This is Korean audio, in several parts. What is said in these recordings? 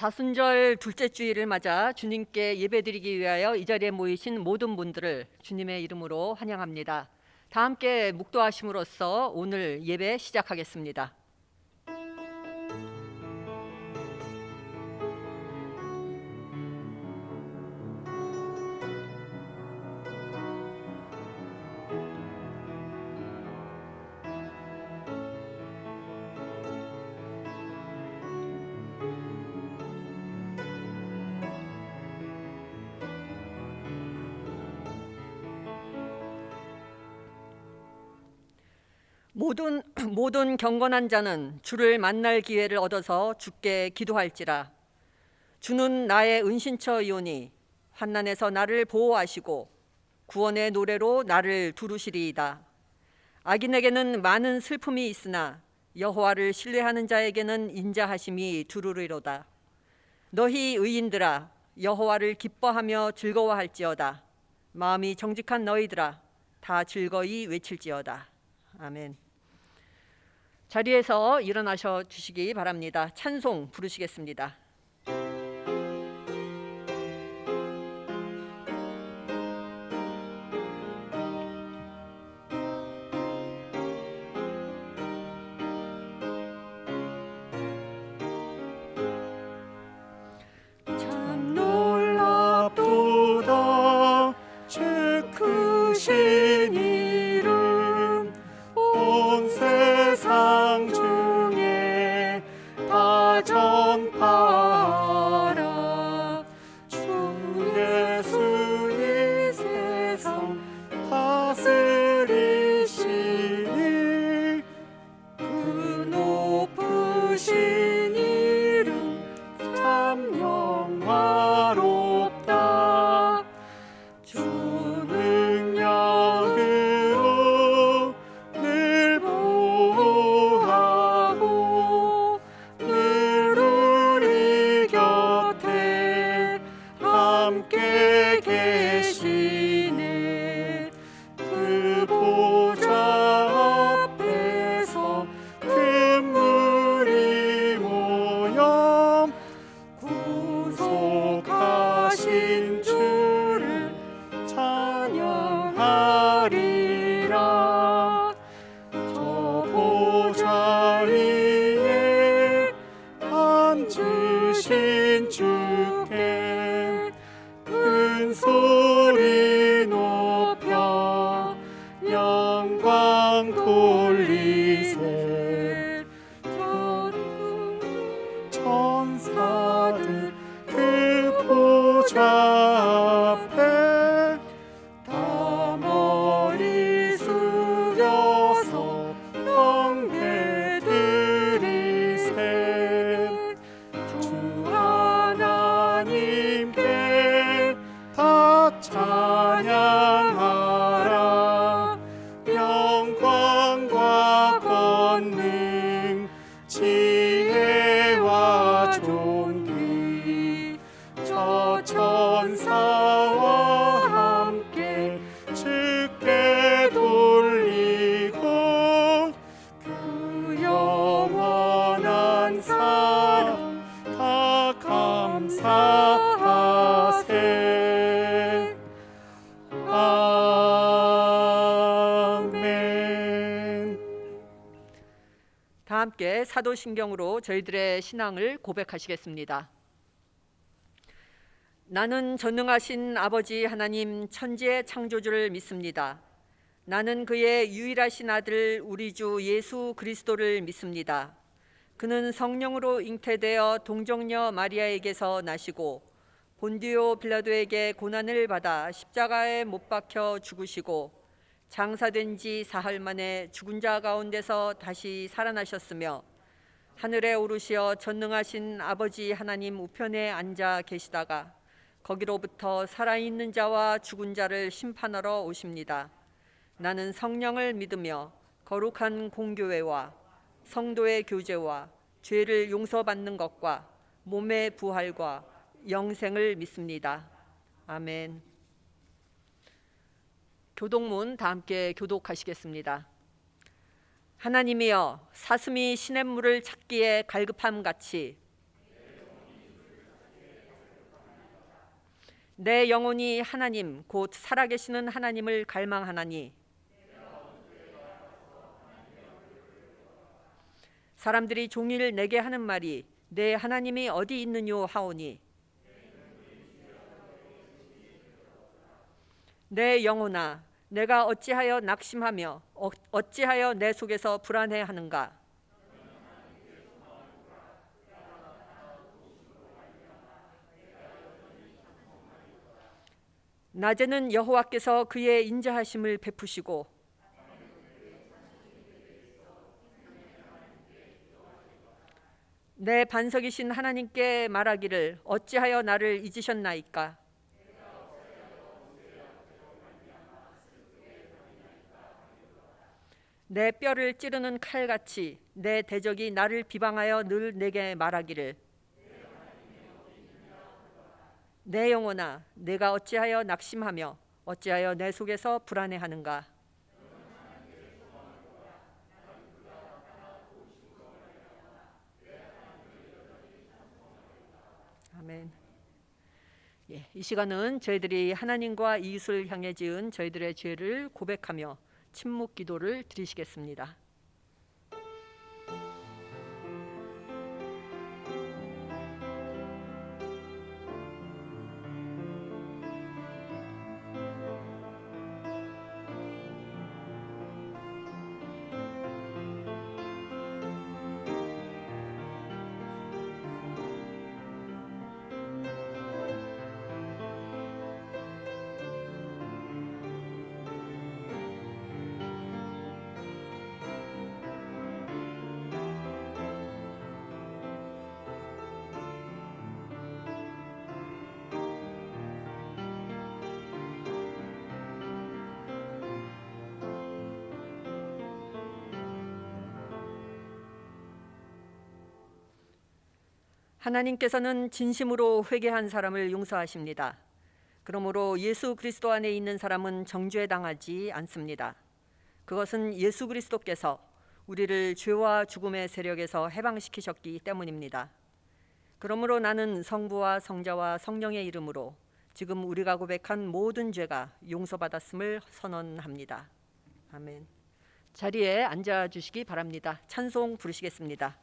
사순절 둘째 주일을 맞아 주님께 예배드리기 위하여 이 자리에 모이신 모든 분들을 주님의 이름으로 환영합니다. 다 함께 묵도하심으로써 오늘 예배 시작하겠습니다. 모든 경건한 자는 주를 만날 기회를 얻어서 주께 기도할지라. 주는 나의 은신처이오니 환난에서 나를 보호하시고 구원의 노래로 나를 두루시리이다. 악인에게는 많은 슬픔이 있으나 여호와를 신뢰하는 자에게는 인자하심이 두루리로다. 너희 의인들아 여호와를 기뻐하며 즐거워할지어다. 마음이 정직한 너희들아 다 즐거이 외칠지어다. 아멘. 자리에서 일어나셔 주시기 바랍니다. 찬송 부르시겠습니다. 참 놀랍도다 주 크신 이름 온 세상 중에 다 전파하라. 주 예수 이 세상 다스리시니 그 높으신 이름 참 영화롭다. 주 능력으로 늘 보호하고 늘 우리 곁에 함께 계시네. 그 보좌 앞에서 금물이 모여 구속하신 주를 찬양하리라. 저 보좌 위에 앉으신 주께 큰 소리 높여 영광 돌리세. 천사들 그 보좌 앞에 다 머리 숙여서 경배드리세. 주 하나님께 다 찬양하라. 영광과 권능 지혜와 존귀 저 천사와 함께 주께 돌리고 그 영원한 사랑 다 감사하세. 아멘. 다 함께 사도신경으로 저희들의 신앙을 고백하시겠습니다. 나는 전능하신 아버지 하나님 천지의 창조주를 믿습니다. 나는 그의 유일하신 아들 우리 주 예수 그리스도를 믿습니다. 그는 성령으로 잉태되어 동정녀 마리아에게서 나시고 본디오 빌라도에게 고난을 받아 십자가에 못 박혀 죽으시고 장사된 지 사흘 만에 죽은 자 가운데서 다시 살아나셨으며 하늘에 오르시어 전능하신 아버지 하나님 우편에 앉아 계시다가 거기로부터 살아있는 자와 죽은 자를 심판하러 오십니다. 나는 성령을 믿으며 거룩한 공교회와 성도의 교제와 죄를 용서받는 것과 몸의 부활과 영생을 믿습니다. 아멘. 교독문 다 함께 교독하시겠습니다. 하나님이여 사슴이 시냇물을 찾기에 갈급함 같이 내 영혼이 하나님 곧 살아계시는 하나님을 갈망하나니 사람들이 종일 내게 하는 말이 내 하나님이 어디 있느뇨 하오니 내 영혼아 내가 어찌하여 낙심하며 어찌하여 내 속에서 불안해하는가. 낮에는 여호와께서 그의 인자하심을 베푸시고 내 반석이신 하나님께 말하기를 어찌하여 나를 잊으셨나이까. 내 뼈를 찌르는 칼같이 내 대적이 나를 비방하여 늘 내게 말하기를 내 영혼아 내가 어찌하여 낙심하며 어찌하여 내 속에서 불안해하는가. 아멘. 이 시간은 저희들이 하나님과 이웃을 향해 지은 저희들의 죄를 고백하며 침묵 기도를 드리시겠습니다. 하나님께서는 진심으로 회개한 사람을 용서하십니다. 그러므로 예수 그리스도 안에 있는 사람은 정죄당하지 않습니다. 그것은 예수 그리스도께서 우리를 죄와 죽음의 세력에서 해방시키셨기 때문입니다. 그러므로 나는 성부와 성자와 성령의 이름으로 지금 우리가 고백한 모든 죄가 용서받았음을 선언합니다. 아멘. 자리에 앉아 주시기 바랍니다. 찬송 부르시겠습니다.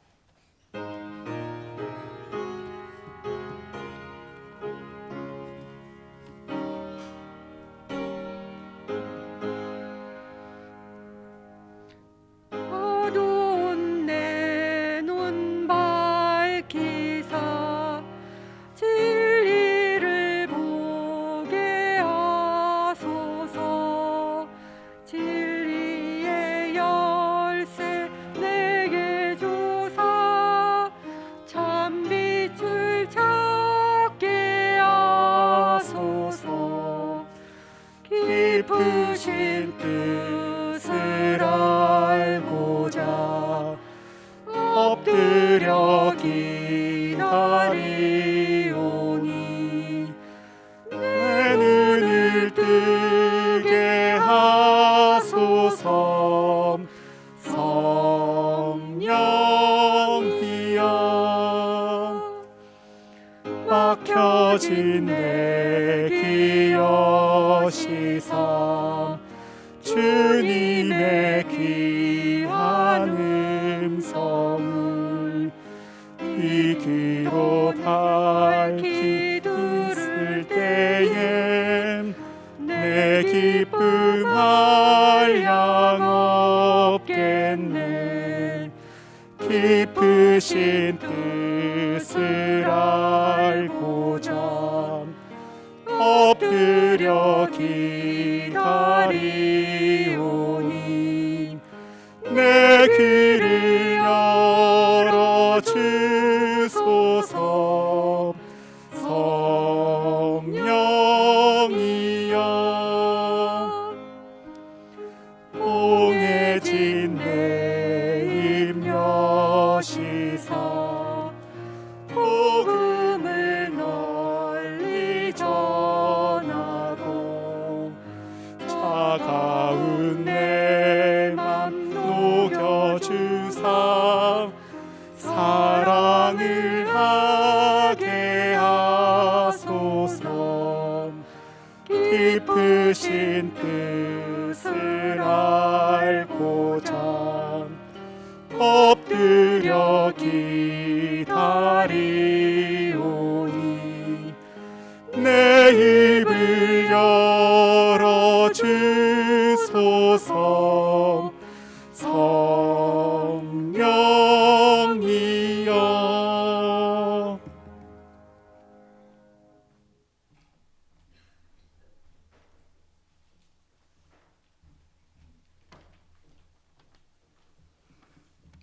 깊으신 뜻을 알고자 엎드려 기다리오니 내 눈을 뜨게 하소서. 성령이여 막혀진 내 기여시삼 주님의 귀한 음성을 이 귀로 밝히 들을 때엔 내 기쁨 한량 없겠네. 깊으신 뜻을 알고자 엎드려 기다리오니 내 귀를 열어 주소서. 성령이여 봉해진 내 임여시사 복음을 널리 전하고 차가운 내 맘 녹여주사 사랑을 하게 하소서. 주신 뜻을 알고자 엎드려 기다리오니 내 입을 열어 주소서. 성령이여.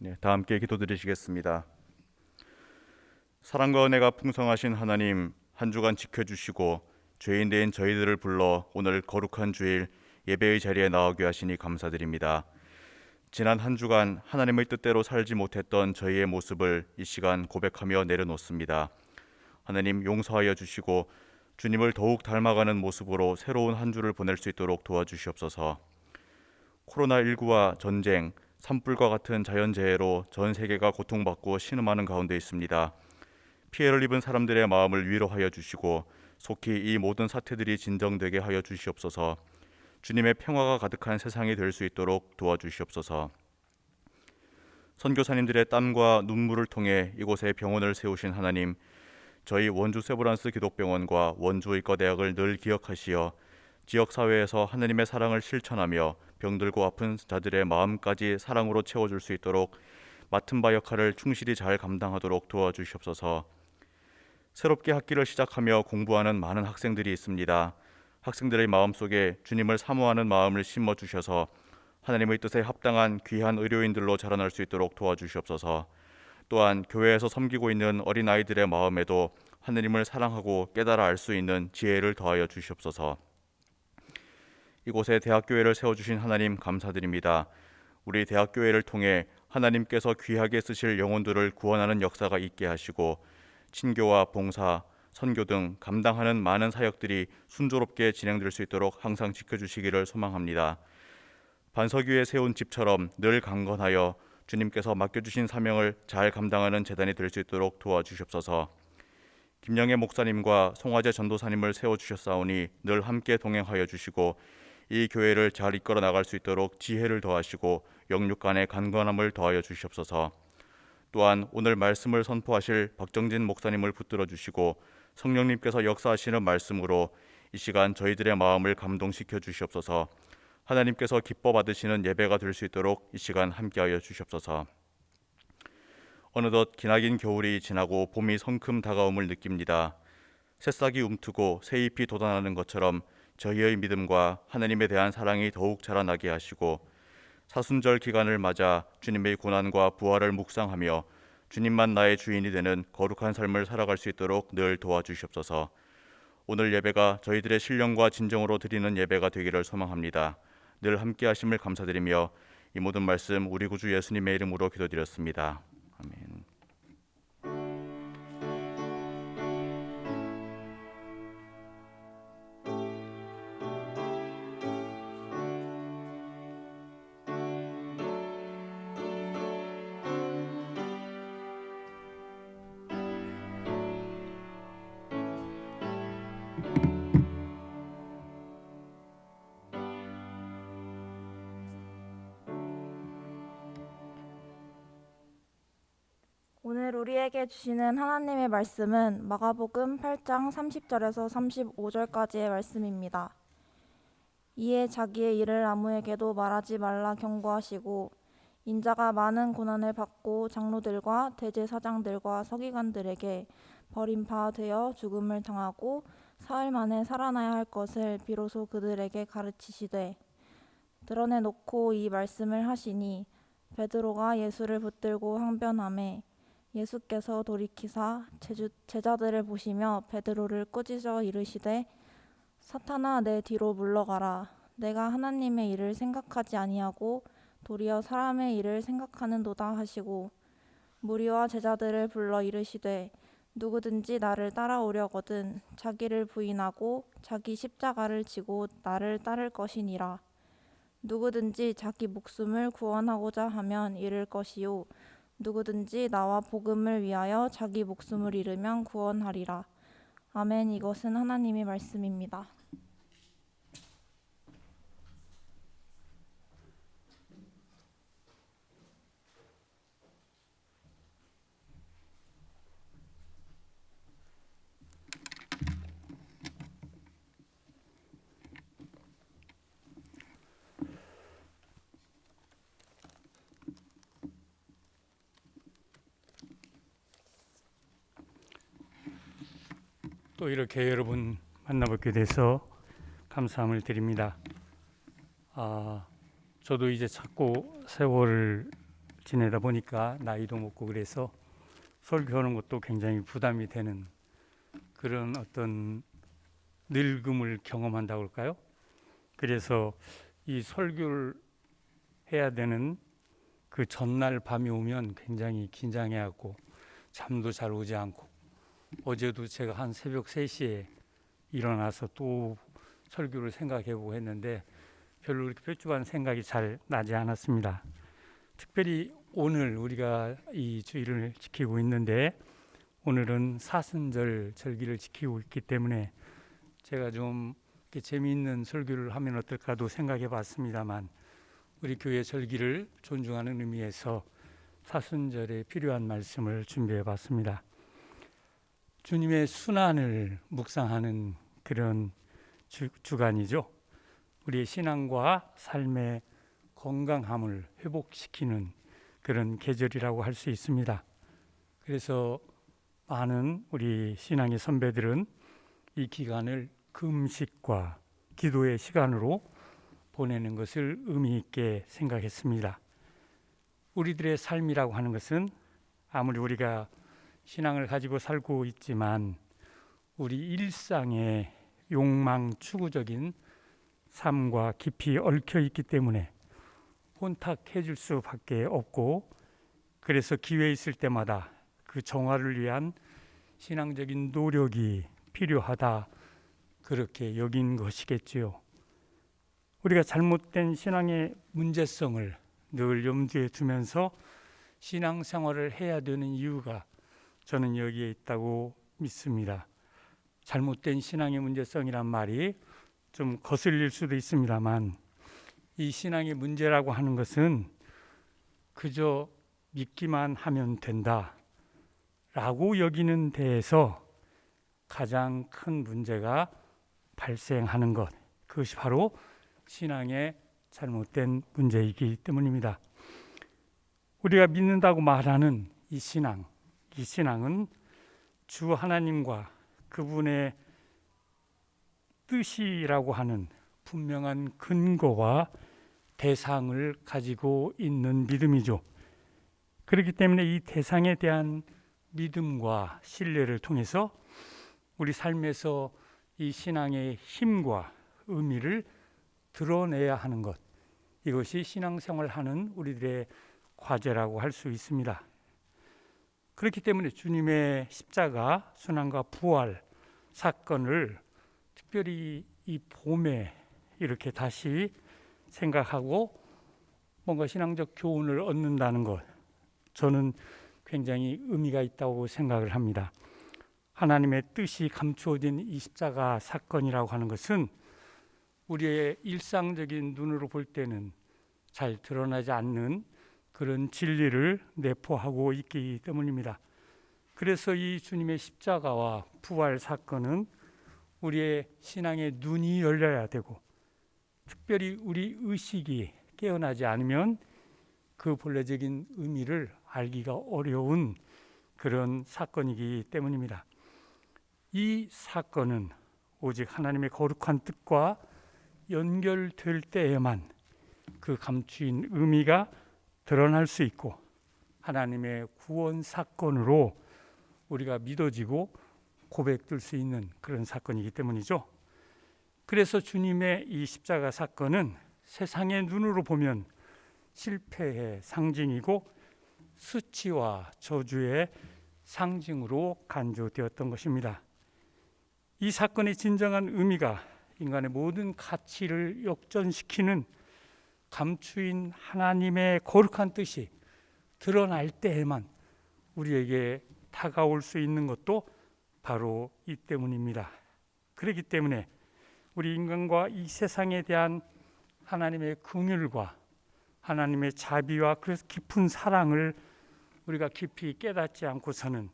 네, 다 함께 기도드리시겠습니다. 사랑과 은혜가 풍성하신 하나님, 한 주간 지켜주시고 죄인 된 저희들을 불러 오늘 거룩한 주일 예배의 자리에 나오게 하시니 감사드립니다. 지난 한 주간 하나님의 뜻대로 살지 못했던 저희의 모습을 이 시간 고백하며 내려놓습니다. 하나님 용서하여 주시고 주님을 더욱 닮아가는 모습으로 새로운 한 주를 보낼 수 있도록 도와주시옵소서. 코로나19와 전쟁, 산불과 같은 자연재해로 전 세계가 고통받고 신음하는 가운데 있습니다. 피해를 입은 사람들의 마음을 위로하여 주시고 속히 이 모든 사태들이 진정되게 하여 주시옵소서. 주님의 평화가 가득한 세상이 될 수 있도록 도와주시옵소서. 선교사님들의 땀과 눈물을 통해 이곳에 병원을 세우신 하나님, 저희 원주 세브란스 기독병원과 원주 의과대학을 늘 기억하시어 지역사회에서 하나님의 사랑을 실천하며 병들고 아픈 자들의 마음까지 사랑으로 채워줄 수 있도록 맡은 바 역할을 충실히 잘 감당하도록 도와주시옵소서. 새롭게 학기를 시작하며 공부하는 많은 학생들이 있습니다. 학생들의 마음속에 주님을 사모하는 마음을 심어주셔서 하나님의 뜻에 합당한 귀한 의료인들로 자라날 수 있도록 도와주시옵소서. 또한 교회에서 섬기고 있는 어린아이들의 마음에도 하나님을 사랑하고 깨달아 알 수 있는 지혜를 더하여 주시옵소서. 이곳에 대학교회를 세워주신 하나님 감사드립니다. 우리 대학교회를 통해 하나님께서 귀하게 쓰실 영혼들을 구원하는 역사가 있게 하시고 친교와 봉사, 선교 등 감당하는 많은 사역들이 순조롭게 진행될 수 있도록 항상 지켜주시기를 소망합니다. 반석 위에 세운 집처럼 늘 강건하여 주님께서 맡겨주신 사명을 잘 감당하는 재단이 될 수 있도록 도와주시옵소서. 김영애 목사님과 송화재 전도사님을 세워주셨사오니 늘 함께 동행하여 주시고 이 교회를 잘 이끌어 나갈 수 있도록 지혜를 더하시고 영육간의 간건함을 더하여 주시옵소서. 또한 오늘 말씀을 선포하실 박정진 목사님을 붙들어 주시고 성령님께서 역사하시는 말씀으로 이 시간 저희들의 마음을 감동시켜 주시옵소서. 하나님께서 기뻐 받으시는 예배가 될 수 있도록 이 시간 함께하여 주시옵소서. 어느덧 기나긴 겨울이 지나고 봄이 성큼 다가옴을 느낍니다. 새싹이 움트고 새잎이 돋아나는 것처럼 저희의 믿음과 하나님에 대한 사랑이 더욱 자라나게 하시고 사순절 기간을 맞아 주님의 고난과 부활을 묵상하며 주님만 나의 주인이 되는 거룩한 삶을 살아갈 수 있도록 늘 도와주시옵소서. 오늘 예배가 저희들의 신령과 진정으로 드리는 예배가 되기를 소망합니다. 늘 함께 하심을 감사드리며 이 모든 말씀 우리 구주 예수님의 이름으로 기도드렸습니다. 아멘. 오늘 우리에게 주시는 하나님의 말씀은 마가복음 8장 30절에서 35절까지의 말씀입니다. 이에 자기의 일을 아무에게도 말하지 말라 경고하시고 인자가 많은 고난을 받고 장로들과 대제사장들과 서기관들에게 버림바 되어 죽음을 당하고 사흘 만에 살아나야 할 것을 비로소 그들에게 가르치시되 드러내놓고 이 말씀을 하시니 베드로가 예수를 붙들고 항변하매 예수께서 돌이키사 제자들을 보시며 베드로를 꾸짖어 이르시되 사탄아 내 뒤로 물러가라. 내가 하나님의 일을 생각하지 아니하고 도리어 사람의 일을 생각하는도다 하시고 무리와 제자들을 불러 이르시되 누구든지 나를 따라오려거든 자기를 부인하고 자기 십자가를 지고 나를 따를 것이니라. 누구든지 자기 목숨을 구원하고자 하면 잃을 것이요 누구든지 나와 복음을 위하여 자기 목숨을 잃으면 구원하리라. 아멘. 이것은 하나님의 말씀입니다. 또 이렇게 여러분 만나뵙게 돼서 감사함을 드립니다. 저도 이제 자꾸 세월을 지내다 보니까 나이도 먹고 그래서 설교하는 것도 굉장히 부담이 되는 그런 어떤 늙음을 경험한다고 할까요? 그래서 이 설교를 해야 되는 그 전날 밤이 오면 굉장히 긴장해하고 잠도 잘 오지 않고, 어제도 제가 한 새벽 3시에 일어나서 또 설교를 생각해보고 했는데 별로 그렇게 뾰족한 생각이 잘 나지 않았습니다. 특별히 오늘 우리가 이 주일을 지키고 있는데 오늘은 사순절 절기를 지키고 있기 때문에 제가 좀 이렇게 재미있는 설교를 하면 어떨까도 생각해 봤습니다만, 우리 교회 절기를 존중하는 의미에서 사순절에 필요한 말씀을 준비해 봤습니다. 주님의 순환을 묵상하는 그런 주간이죠. 우리의 신앙과 삶의 건강함을 회복시키는 그런 계절이라고 할 수 있습니다. 그래서 많은 우리 신앙의 선배들은 이 기간을 금식과 기도의 시간으로 보내는 것을 의미 있게 생각했습니다. 우리들의 삶이라고 하는 것은 아무리 우리가 신앙을 가지고 살고 있지만 우리 일상의 욕망 추구적인 삶과 깊이 얽혀 있기 때문에 혼탁해 줄 수밖에 없고, 그래서 기회 있을 때마다 그 정화를 위한 신앙적인 노력이 필요하다, 그렇게 여긴 것이겠지요. 우리가 잘못된 신앙의 문제성을 늘 염두에 두면서 신앙생활을 해야 되는 이유가 저는 여기에 있다고 믿습니다. 잘못된 신앙의 문제성이란 말이 좀 거슬릴 수도 있습니다만, 이 신앙의 문제라고 하는 것은 그저 믿기만 하면 된다 라고 여기는 데에서 가장 큰 문제가 발생하는 것, 그것이 바로 신앙의 잘못된 문제이기 때문입니다. 우리가 믿는다고 말하는 이 신앙은 주 하나님과 그분의 뜻이라고 하는 분명한 근거와 대상을 가지고 있는 믿음이죠. 그렇기 때문에 이 대상에 대한 믿음과 신뢰를 통해서 우리 삶에서 이 신앙의 힘과 의미를 드러내야 하는 것, 이것이 신앙생활을 하는 우리들의 과제라고 할 수 있습니다. 그렇기 때문에 주님의 십자가, 순환과 부활 사건을 특별히 이 봄에 이렇게 다시 생각하고 뭔가 신앙적 교훈을 얻는다는 것, 저는 굉장히 의미가 있다고 생각을 합니다. 하나님의 뜻이 감추어진 이 십자가 사건이라고 하는 것은 우리의 일상적인 눈으로 볼 때는 잘 드러나지 않는 그런 진리를 내포하고 있기 때문입니다. 그래서 이 주님의 십자가와 부활 사건은 우리의 신앙의 눈이 열려야 되고, 특별히 우리 의식이 깨어나지 않으면 그 본래적인 의미를 알기가 어려운 그런 사건이기 때문입니다. 이 사건은 오직 하나님의 거룩한 뜻과 연결될 때에만 그 감추인 의미가 드러날 수 있고, 하나님의 구원 사건으로 우리가 믿어지고 고백될 수 있는 그런 사건이기 때문이죠. 그래서 주님의 이 십자가 사건은 세상의 눈으로 보면 실패의 상징이고 수치와 저주의 상징으로 간주되었던 것입니다. 이 사건의 진정한 의미가 인간의 모든 가치를 역전시키는 감추인 하나님의 거룩한 뜻이 드러날 때에만 우리에게 다가올 수 있는 것도 바로 이 때문입니다. 그렇기 때문에 우리 인간과 이 세상에 대한 하나님의 긍휼과 하나님의 자비와 그 깊은 사랑을 우리가 깊이 깨닫지 않고서는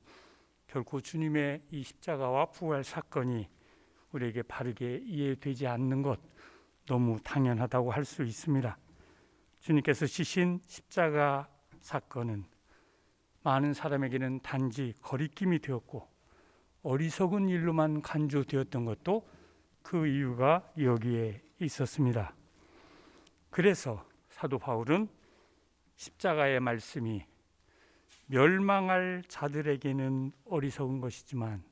결코 주님의 이 십자가와 부활 사건이 우리에게 바르게 이해되지 않는 것, 너무 당연하다고 할 수 있습니다. 주님께서 지신 십자가 사건은 많은 사람에게는 단지 거리낌이 되었고, 어리석은 일로만 간주되었던 것도 그 이유가 여기에 있었습니다. 그래서 사도 바울은 십자가의 말씀이 멸망할 자들에게는 어리석은 것이지만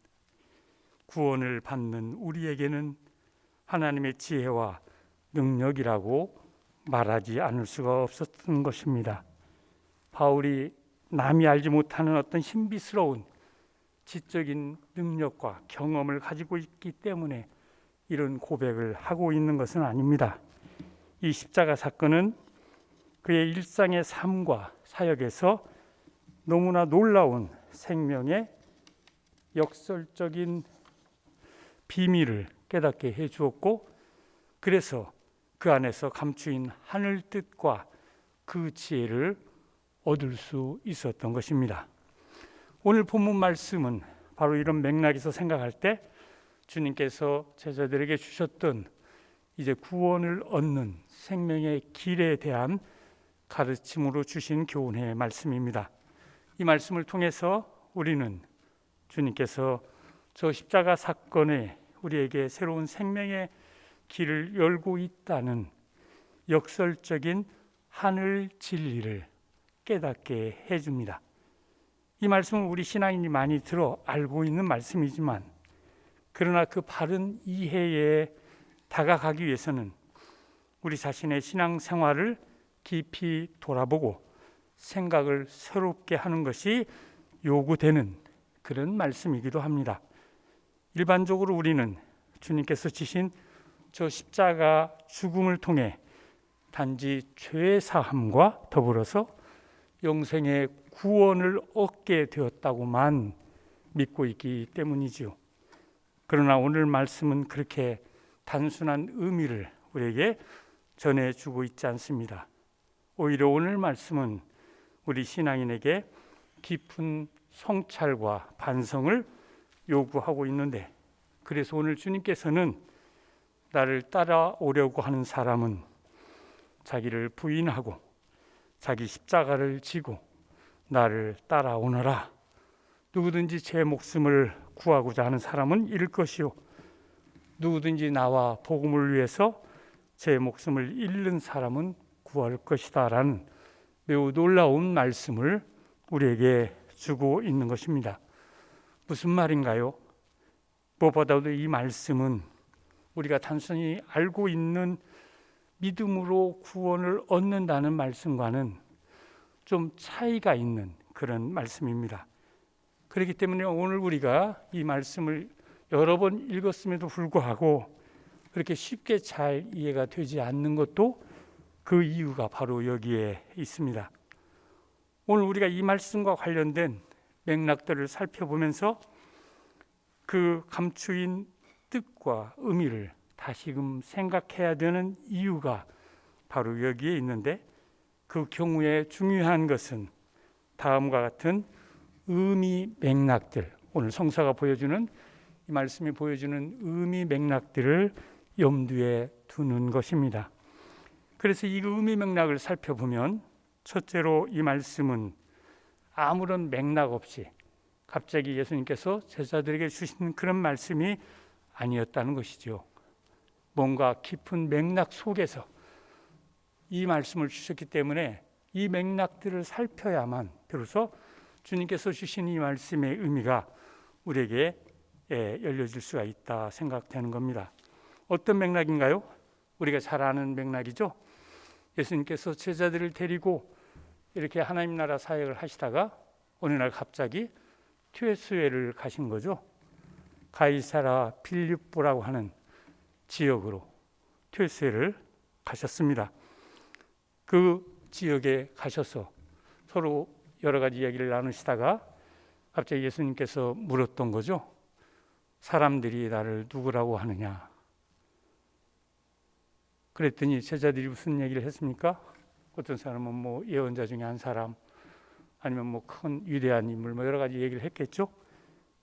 구원을 받는 우리에게는 하나님의 지혜와 능력이라고 말하지 않을 수가 없었던 것입니다. 바울이 남이 알지 못하는 어떤 신비스러운 지적인 능력과 경험을 가지고 있기 때문에 이런 고백을 하고 있는 것은 아닙니다. 이 십자가 사건은 그의 일상의 삶과 사역에서 너무나 놀라운 생명의 역설적인 비밀을 깨닫게 해주었고, 그래서 그 안에서 감추인 하늘 뜻과 그 지혜를 얻을 수 있었던 것입니다. 오늘 본문 말씀은 바로 이런 맥락에서 생각할 때 주님께서 제자들에게 주셨던 이제 구원을 얻는 생명의 길에 대한 가르침으로 주신 교훈의 말씀입니다. 이 말씀을 통해서 우리는 주님께서 저 십자가 사건에 우리에게 새로운 생명의 길을 열고 있다는 역설적인 하늘 진리를 깨닫게 해줍니다. 이 말씀은 우리 신앙인이 많이 들어 알고 있는 말씀이지만, 그러나 그 바른 이해에 다가가기 위해서는 우리 자신의 신앙생활을 깊이 돌아보고 생각을 새롭게 하는 것이 요구되는 그런 말씀이기도 합니다. 일반적으로 우리는 주님께서 지신 저 십자가 죽음을 통해 단지 죄 사함과 더불어서 영생의 구원을 얻게 되었다고만 믿고 있기 때문이지요. 그러나 오늘 말씀은 그렇게 단순한 의미를 우리에게 전해주고 있지 않습니다. 오히려 오늘 말씀은 우리 신앙인에게 깊은 성찰과 반성을 요구하고 있는데, 그래서 오늘 주님께서는 나를 따라오려고 하는 사람은 자기를 부인하고 자기 십자가를 지고 나를 따라오너라. 누구든지 제 목숨을 구하고자 하는 사람은 잃을 것이요, 누구든지 나와 복음을 위해서 제 목숨을 잃는 사람은 구할 것이다 라는 매우 놀라운 말씀을 우리에게 주고 있는 것입니다. 무슨 말인가요? 무엇보다도 이 말씀은 우리가 단순히 알고 있는 믿음으로 구원을 얻는다는 말씀과는 좀 차이가 있는 그런 말씀입니다. 그렇기 때문에 오늘 우리가 이 말씀을 여러 번 읽었음에도 불구하고 그렇게 쉽게 잘 이해가 되지 않는 것도 그 이유가 바로 여기에 있습니다. 오늘 우리가 이 말씀과 관련된 맥락들을 살펴보면서 그 감추인 뜻과 의미를 다시금 생각해야 되는 이유가 바로 여기에 있는데, 그 경우에 중요한 것은 다음과 같은 의미 맥락들, 오늘 성서가 보여주는 이 말씀이 보여주는 의미 맥락들을 염두에 두는 것입니다. 그래서 이 의미 맥락을 살펴보면 첫째로 이 말씀은 아무런 맥락 없이 갑자기 예수님께서 제자들에게 주신 그런 말씀이 아니었다는 것이죠. 뭔가 깊은 맥락 속에서 이 말씀을 주셨기 때문에 이 맥락들을 살펴야만 비로소 주님께서 주신 이 말씀의 의미가 우리에게 열려질 수가 있다 생각되는 겁니다. 어떤 맥락인가요? 우리가 잘 아는 맥락이죠. 예수님께서 제자들을 데리고 이렇게 하나님 나라 사역을 하시다가 어느 날 갑자기 튀에스웨를 가신 거죠. 가이사라 빌립보라고 하는 지역으로 튀에스웨를 가셨습니다. 그 지역에 가셔서 서로 여러 가지 이야기를 나누시다가 갑자기 예수님께서 물었던 거죠. 사람들이 나를 누구라고 하느냐? 그랬더니 제자들이 무슨 얘기를 했습니까? 어떤 사람은 뭐 예언자 중에 한 사람, 아니면 뭐 큰 위대한 인물, 뭐 여러 가지 얘기를 했겠죠.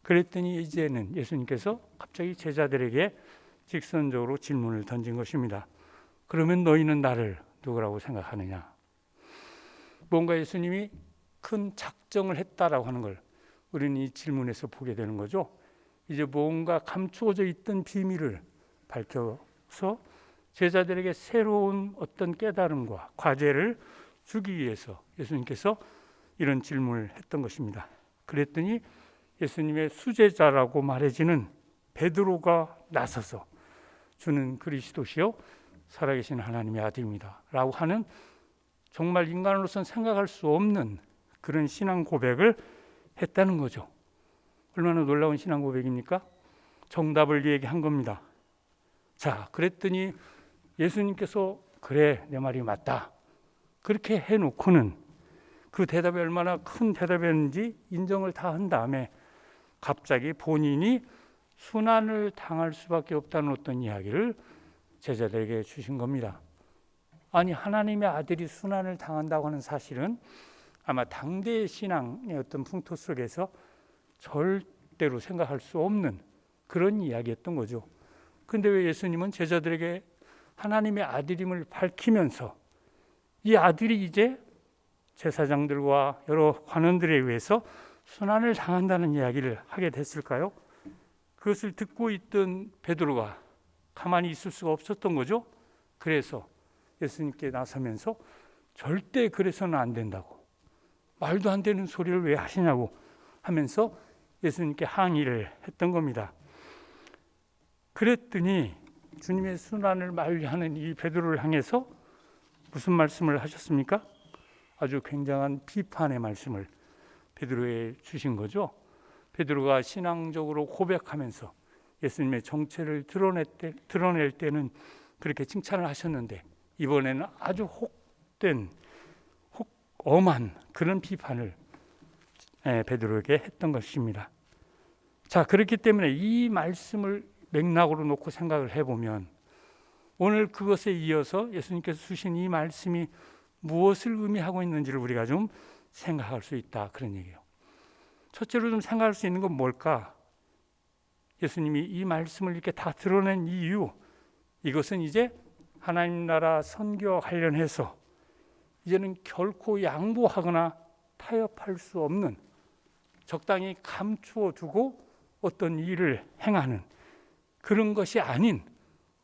그랬더니 이제는 예수님께서 갑자기 제자들에게 직선적으로 질문을 던진 것입니다. 그러면 너희는 나를 누구라고 생각하느냐? 뭔가 예수님이 큰 작정을 했다라고 하는 걸 우리는 이 질문에서 보게 되는 거죠. 이제 뭔가 감추어져 있던 비밀을 밝혀서 제자들에게 새로운 어떤 깨달음과 과제를 주기 위해서 예수님께서 이런 질문을 했던 것입니다. 그랬더니 예수님의 수제자라고 말해지는 베드로가 나서서 주는 그리스도시요 살아계신 하나님의 아들입니다 라고 하는 정말 인간으로서는 생각할 수 없는 그런 신앙 고백을 했다는 거죠. 얼마나 놀라운 신앙 고백입니까? 정답을 얘기한 겁니다. 자, 그랬더니 예수님께서 그래, 내 말이 맞다 그렇게 해놓고는 그 대답이 얼마나 큰 대답이었는지 인정을 다 한 다음에 갑자기 본인이 순환을 당할 수밖에 없다는 어떤 이야기를 제자들에게 주신 겁니다. 아니, 하나님의 아들이 순환을 당한다고 하는 사실은 아마 당대의 신앙의 어떤 풍토 속에서 절대로 생각할 수 없는 그런 이야기였던 거죠. 근데 왜 예수님은 제자들에게 하나님의 아들임을 밝히면서 이 아들이 이제 제사장들과 여러 관원들에 의해서 순환을 당한다는 이야기를 하게 됐을까요? 그것을 듣고 있던 베드로가 가만히 있을 수가 없었던 거죠. 그래서 예수님께 나서면서 절대 그래서는 안 된다고, 말도 안 되는 소리를 왜 하시냐고 하면서 예수님께 항의를 했던 겁니다. 그랬더니 주님의 순환을 만류하는 이 베드로를 향해서 무슨 말씀을 하셨습니까? 아주 굉장한 비판의 말씀을 베드로에 주신 거죠. 베드로가 신앙적으로 고백하면서 예수님의 정체를 드러낼 때는 그렇게 칭찬을 하셨는데 이번에는 아주 엄한 그런 비판을 베드로에게 했던 것입니다. 자, 그렇기 때문에 이 말씀을 맥락으로 놓고 생각을 해보면 오늘 그것에 이어서 예수님께서 주신 이 말씀이 무엇을 의미하고 있는지를 우리가 좀 생각할 수 있다, 그런 얘기예요. 첫째로 좀 생각할 수 있는 건 뭘까? 예수님이 이 말씀을 이렇게 다 드러낸 이유, 이것은 이제 하나님 나라 선교와 관련해서 이제는 결코 양보하거나 타협할 수 없는, 적당히 감추어 두고 어떤 일을 행하는 그런 것이 아닌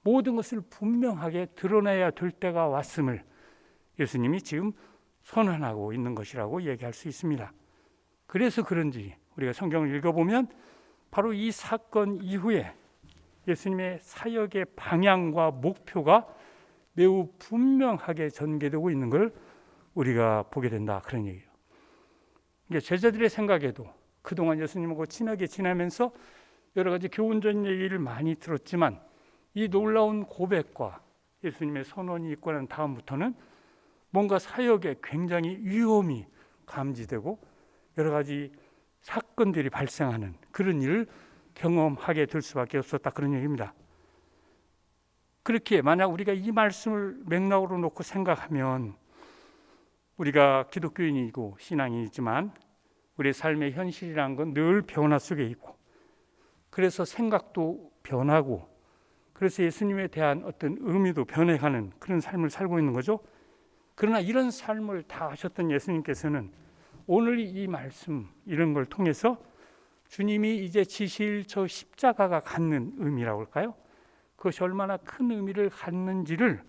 모든 것을 분명하게 드러내야 될 때가 왔음을 예수님이 지금 선언하고 있는 것이라고 얘기할 수 있습니다. 그래서 그런지 우리가 성경을 읽어보면 바로 이 사건 이후에 예수님의 사역의 방향과 목표가 매우 분명하게 전개되고 있는 걸 우리가 보게 된다, 그런 얘기예요. 제자들의 생각에도 그동안 예수님하고 친하게 지내면서 여러 가지 교훈적인 얘기를 많이 들었지만 이 놀라운 고백과 예수님의 선언이 있고 난 다음부터는 뭔가 사역에 굉장히 위험이 감지되고 여러 가지 사건들이 발생하는 그런 일을 경험하게 될 수밖에 없었다, 그런 얘기입니다. 그렇게 만약 우리가 이 말씀을 맥락으로 놓고 생각하면 우리가 기독교인이고 신앙이지만 우리의 삶의 현실이라는 건 늘 변화 속에 있고, 그래서 생각도 변하고, 그래서 예수님에 대한 어떤 의미도 변해가는 그런 삶을 살고 있는 거죠. 그러나 이런 삶을 다 하셨던 예수님께서는 오늘 이 말씀 이런 걸 통해서 주님이 이제 지실 저 십자가가 갖는 의미라고 할까요? 그것이 얼마나 큰 의미를 갖는지를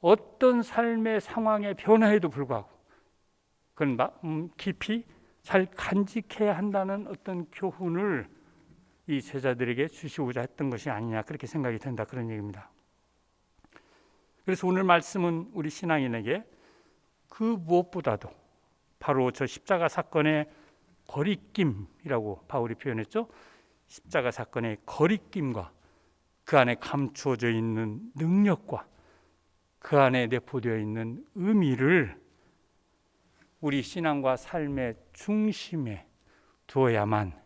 어떤 삶의 상황의 변화에도 불구하고 그건 깊이 잘 간직해야 한다는 어떤 교훈을 이 제자들에게 주시고자 했던 것이 아니냐, 그렇게 생각이 된다, 그런 얘기입니다. 그래서 오늘 말씀은 우리 신앙인에게 그 무엇보다도 바로 저 십자가 사건의 거리낌이라고 바울이 표현했죠. 십자가 사건의 거리낌과 그 안에 감추어져 있는 능력과 그 안에 내포되어 있는 의미를 우리 신앙과 삶의 중심에 두어야만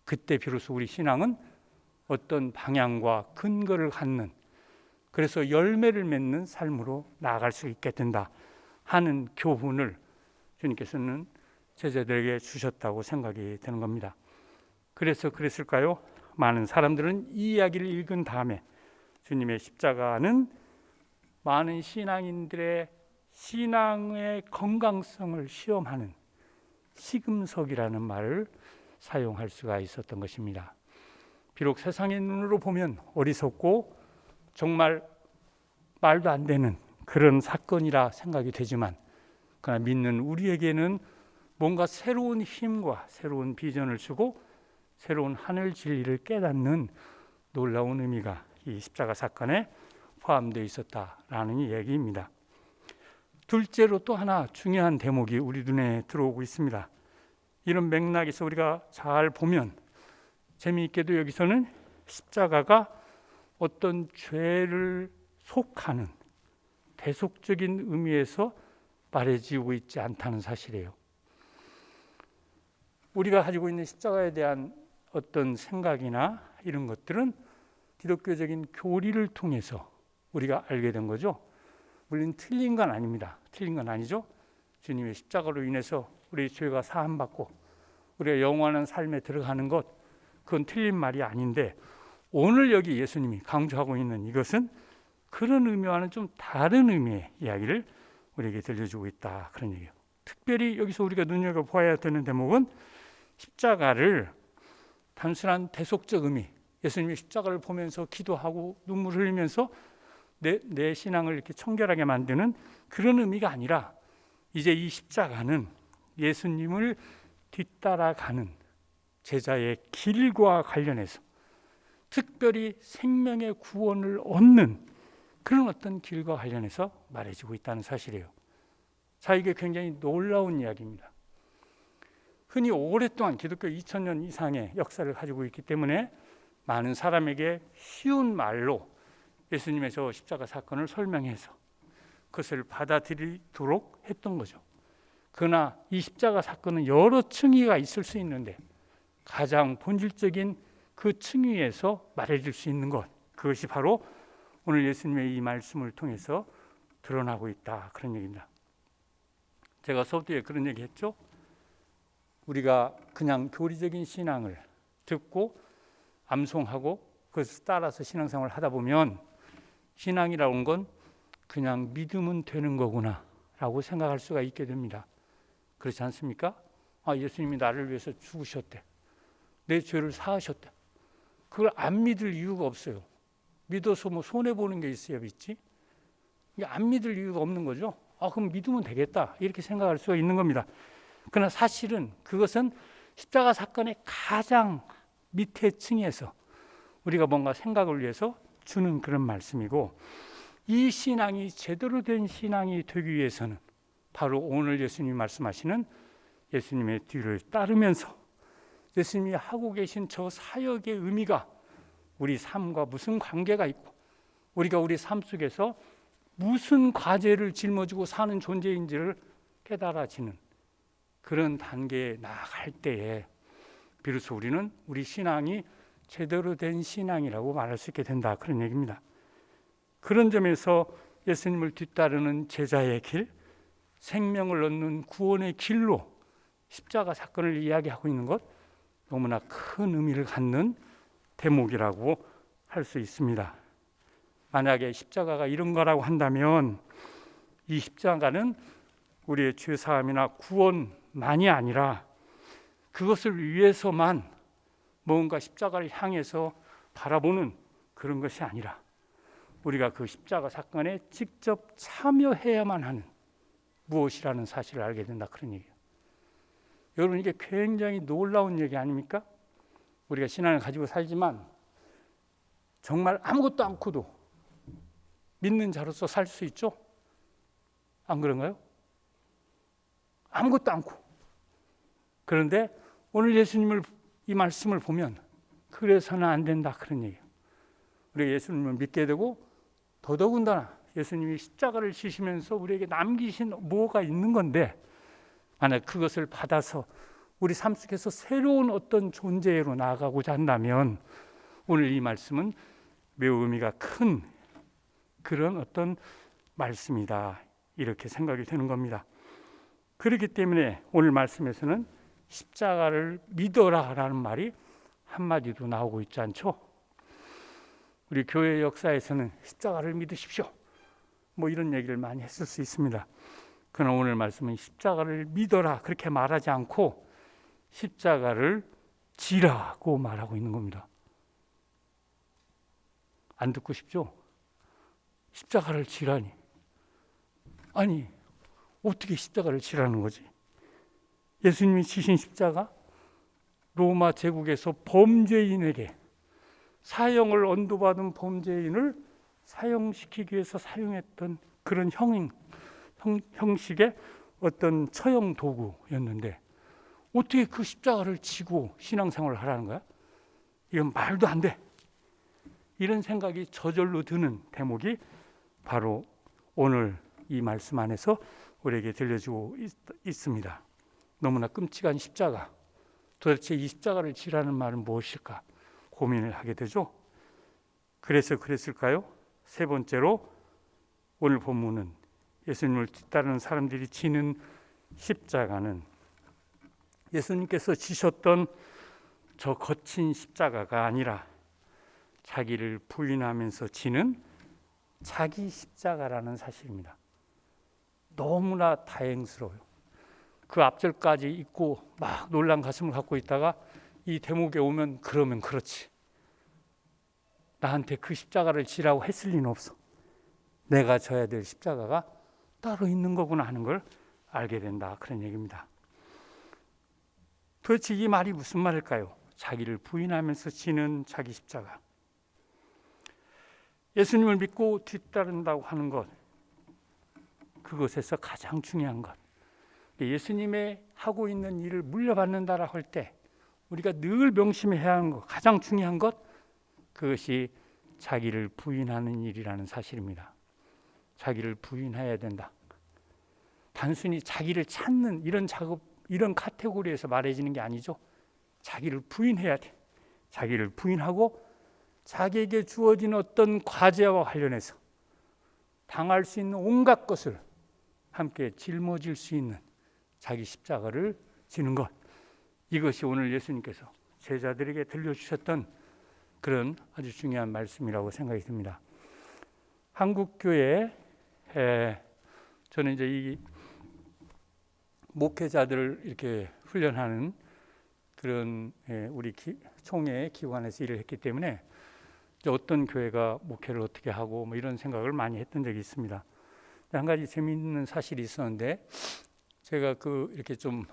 그때 비로소 우리 신앙은 어떤 방향과 근거를 갖는, 그래서 열매를 맺는 삶으로 나아갈 수 있게 된다 하는 교훈을 주님께서는 제자들에게 주셨다고 생각이 되는 겁니다. 그래서 그랬을까요? 많은 사람들은 이 이야기를 읽은 다음에 주님의 십자가는 많은 신앙인들의 신앙의 건강성을 시험하는 시금석이라는 말을 사용할 수가 있었던 것입니다. 비록 세상의 눈으로 보면 어리석고 정말 말도 안 되는 그런 사건이라 생각이 되지만, 그러나 믿는 우리에게는 뭔가 새로운 힘과 새로운 비전을 주고 새로운 하늘 진리를 깨닫는 놀라운 의미가 이 십자가 사건에 포함되어 있었다라는 얘기입니다. 둘째로 또 하나 중요한 대목이 우리 눈에 들어오고 있습니다. 이런 맥락에서 우리가 잘 보면 재미있게도 여기서는 십자가가 어떤 죄를 속하는 대속적인 의미에서 말해지고 있지 않다는 사실이에요. 우리가 가지고 있는 십자가에 대한 어떤 생각이나 이런 것들은 기독교적인 교리를 통해서 우리가 알게 된 거죠. 물론 틀린 건 아닙니다. 틀린 건 아니죠. 주님의 십자가로 인해서 우리의 죄가 사함받고 우리가 영원한 삶에 들어가는 것, 그건 틀린 말이 아닌데, 오늘 여기 예수님이 강조하고 있는 이것은 그런 의미와는 좀 다른 의미의 이야기를 우리에게 들려주고 있다, 그런 얘기예요. 특별히 여기서 우리가 눈여겨봐야 되는 대목은 십자가를 단순한 대속적 의미, 예수님이 십자가를 보면서 기도하고 눈물 흘리면서 내 신앙을 이렇게 청결하게 만드는 그런 의미가 아니라, 이제 이 십자가는 예수님을 뒤따라가는 제자의 길과 관련해서 특별히 생명의 구원을 얻는 그런 어떤 길과 관련해서 말해지고 있다는 사실이에요. 자, 이게 굉장히 놀라운 이야기입니다. 흔히 오랫동안 기독교 2000년 이상의 역사를 가지고 있기 때문에 많은 사람에게 쉬운 말로 예수님의 저 십자가 사건을 설명해서 그것을 받아들이도록 했던 거죠. 그러나 이 십자가 사건은 여러 층위가 있을 수 있는데 가장 본질적인 그 층위에서 말해줄 수 있는 것, 그것이 바로 오늘 예수님의 이 말씀을 통해서 드러나고 있다, 그런 얘기입니다. 제가 서두에 그런 얘기 했죠. 우리가 그냥 교리적인 신앙을 듣고 암송하고 그것을 따라서 신앙생활을 하다 보면 신앙이라는 건 그냥 믿으면 되는 거구나 라고 생각할 수가 있게 됩니다. 그렇지 않습니까? 예수님이 나를 위해서 죽으셨대, 내 죄를 사하셨대. 그걸 안 믿을 이유가 없어요. 믿어서 뭐 손해보는 게 있어야 믿지, 안 믿을 이유가 없는 거죠. 그럼 믿으면 되겠다, 이렇게 생각할 수가 있는 겁니다. 그러나 사실은 그것은 십자가 사건의 가장 밑에 층에서 우리가 뭔가 생각을 위해서 주는 그런 말씀이고, 이 신앙이 제대로 된 신앙이 되기 위해서는 바로 오늘 예수님이 말씀하시는 예수님의 뒤를 따르면서 예수님이 하고 계신 저 사역의 의미가 우리 삶과 무슨 관계가 있고 우리가 우리 삶 속에서 무슨 과제를 짊어지고 사는 존재인지를 깨달아지는 그런 단계에 나아갈 때에 비로소 우리는 우리 신앙이 제대로 된 신앙이라고 말할 수 있게 된다, 그런 얘기입니다. 그런 점에서 예수님을 뒤따르는 제자의 길, 생명을 얻는 구원의 길로 십자가 사건을 이야기하고 있는 것, 너무나 큰 의미를 갖는 대목이라고 할 수 있습니다. 만약에 십자가가 이런 거라고 한다면 이 십자가는 우리의 죄사함이나 구원만이 아니라 그것을 위해서만 뭔가 십자가를 향해서 바라보는 그런 것이 아니라 우리가 그 십자가 사건에 직접 참여해야만 하는 무엇이라는 사실을 알게 된다, 그런 얘기예요. 여러분, 이게 굉장히 놀라운 얘기 아닙니까? 우리가 신앙을 가지고 살지만 정말 아무것도 않고도 믿는 자로서 살 수 있죠? 안 그런가요? 아무것도 않고. 그런데 오늘 예수님을 이 말씀을 보면 그래서는 안 된다, 그런 얘기예요. 우리가 예수님을 믿게 되고 더더군다나 예수님이 십자가를 지시면서 우리에게 남기신 뭐가 있는 건데, 만약 그것을 받아서 우리 삶 속에서 새로운 어떤 존재로 나아가고자 한다면 오늘 이 말씀은 매우 의미가 큰 그런 어떤 말씀이다, 이렇게 생각이 되는 겁니다. 그렇기 때문에 오늘 말씀에서는 십자가를 믿어라라는 말이 한마디도 나오고 있지 않죠. 우리 교회 역사에서는 십자가를 믿으십시오, 뭐 이런 얘기를 많이 했을 수 있습니다. 그러나 오늘 말씀은 십자가를 믿어라 그렇게 말하지 않고 십자가를 지라고 말하고 있는 겁니다. 안 듣고 싶죠? 십자가를 지라니. 아니, 어떻게 십자가를 지라는 거지? 예수님이 지신 십자가, 로마 제국에서 범죄인에게, 사형을 언도받은 범죄인을 사형시키기 위해서 사용했던 그런 형식의 어떤 처형 도구였는데 어떻게 그 십자가를 지고 신앙생활을 하라는 거야? 이건 말도 안 돼. 이런 생각이 저절로 드는 대목이 바로 오늘 이 말씀 안에서 우리에게 들려주고 있습니다. 너무나 끔찍한 십자가. 도대체 이 십자가를 지라는 말은 무엇일까 고민을 하게 되죠. 그래서 그랬을까요? 세 번째로 오늘 본문은 예수님을 뒤따르는 사람들이 지는 십자가는 예수님께서 지셨던 저 거친 십자가가 아니라 자기를 부인하면서 지는 자기 십자가라는 사실입니다. 너무나 다행스러워요. 그 앞절까지 읽고 막 놀란 가슴을 갖고 있다가 이 대목에 오면 그러면 그렇지. 나한테 그 십자가를 지라고 했을 리는 없어. 내가 져야 될 십자가가 따로 있는 거구나 하는 걸 알게 된다. 그런 얘기입니다. 도대체 이 말이 무슨 말일까요? 자기를 부인하면서 지는 자기 십자가. 예수님을 믿고 뒤따른다고 하는 것, 그것에서 가장 중요한 것, 예수님의 하고 있는 일을 물려받는다라 할 때 우리가 늘 명심해야 하는 것, 가장 중요한 것, 그것이 자기를 부인하는 일이라는 사실입니다. 자기를 부인해야 된다. 단순히 자기를 찾는 이런 작업, 이런 카테고리에서 말해지는 게 아니죠. 자기를 부인해야 돼. 자기를 부인하고 자기에게 주어진 어떤 과제와 관련해서 당할 수 있는 온갖 것을 함께 짊어질 수 있는 자기 십자가를 지는 것, 이것이 오늘 예수님께서 제자들에게 들려주셨던 그런 아주 중요한 말씀이라고 생각이 듭니다. 한국교회에 저는 이제 이 목회자들을 이렇게 훈련하는 그런 우리 총회 기관에서 일을 했기 때문에 어떤 교회가 목회를 어떻게 하고 뭐 이런 생각을 많이 했던 적이 있습니다. 한 가지 재미있는 사실이 있었는데 제가 이렇게 좀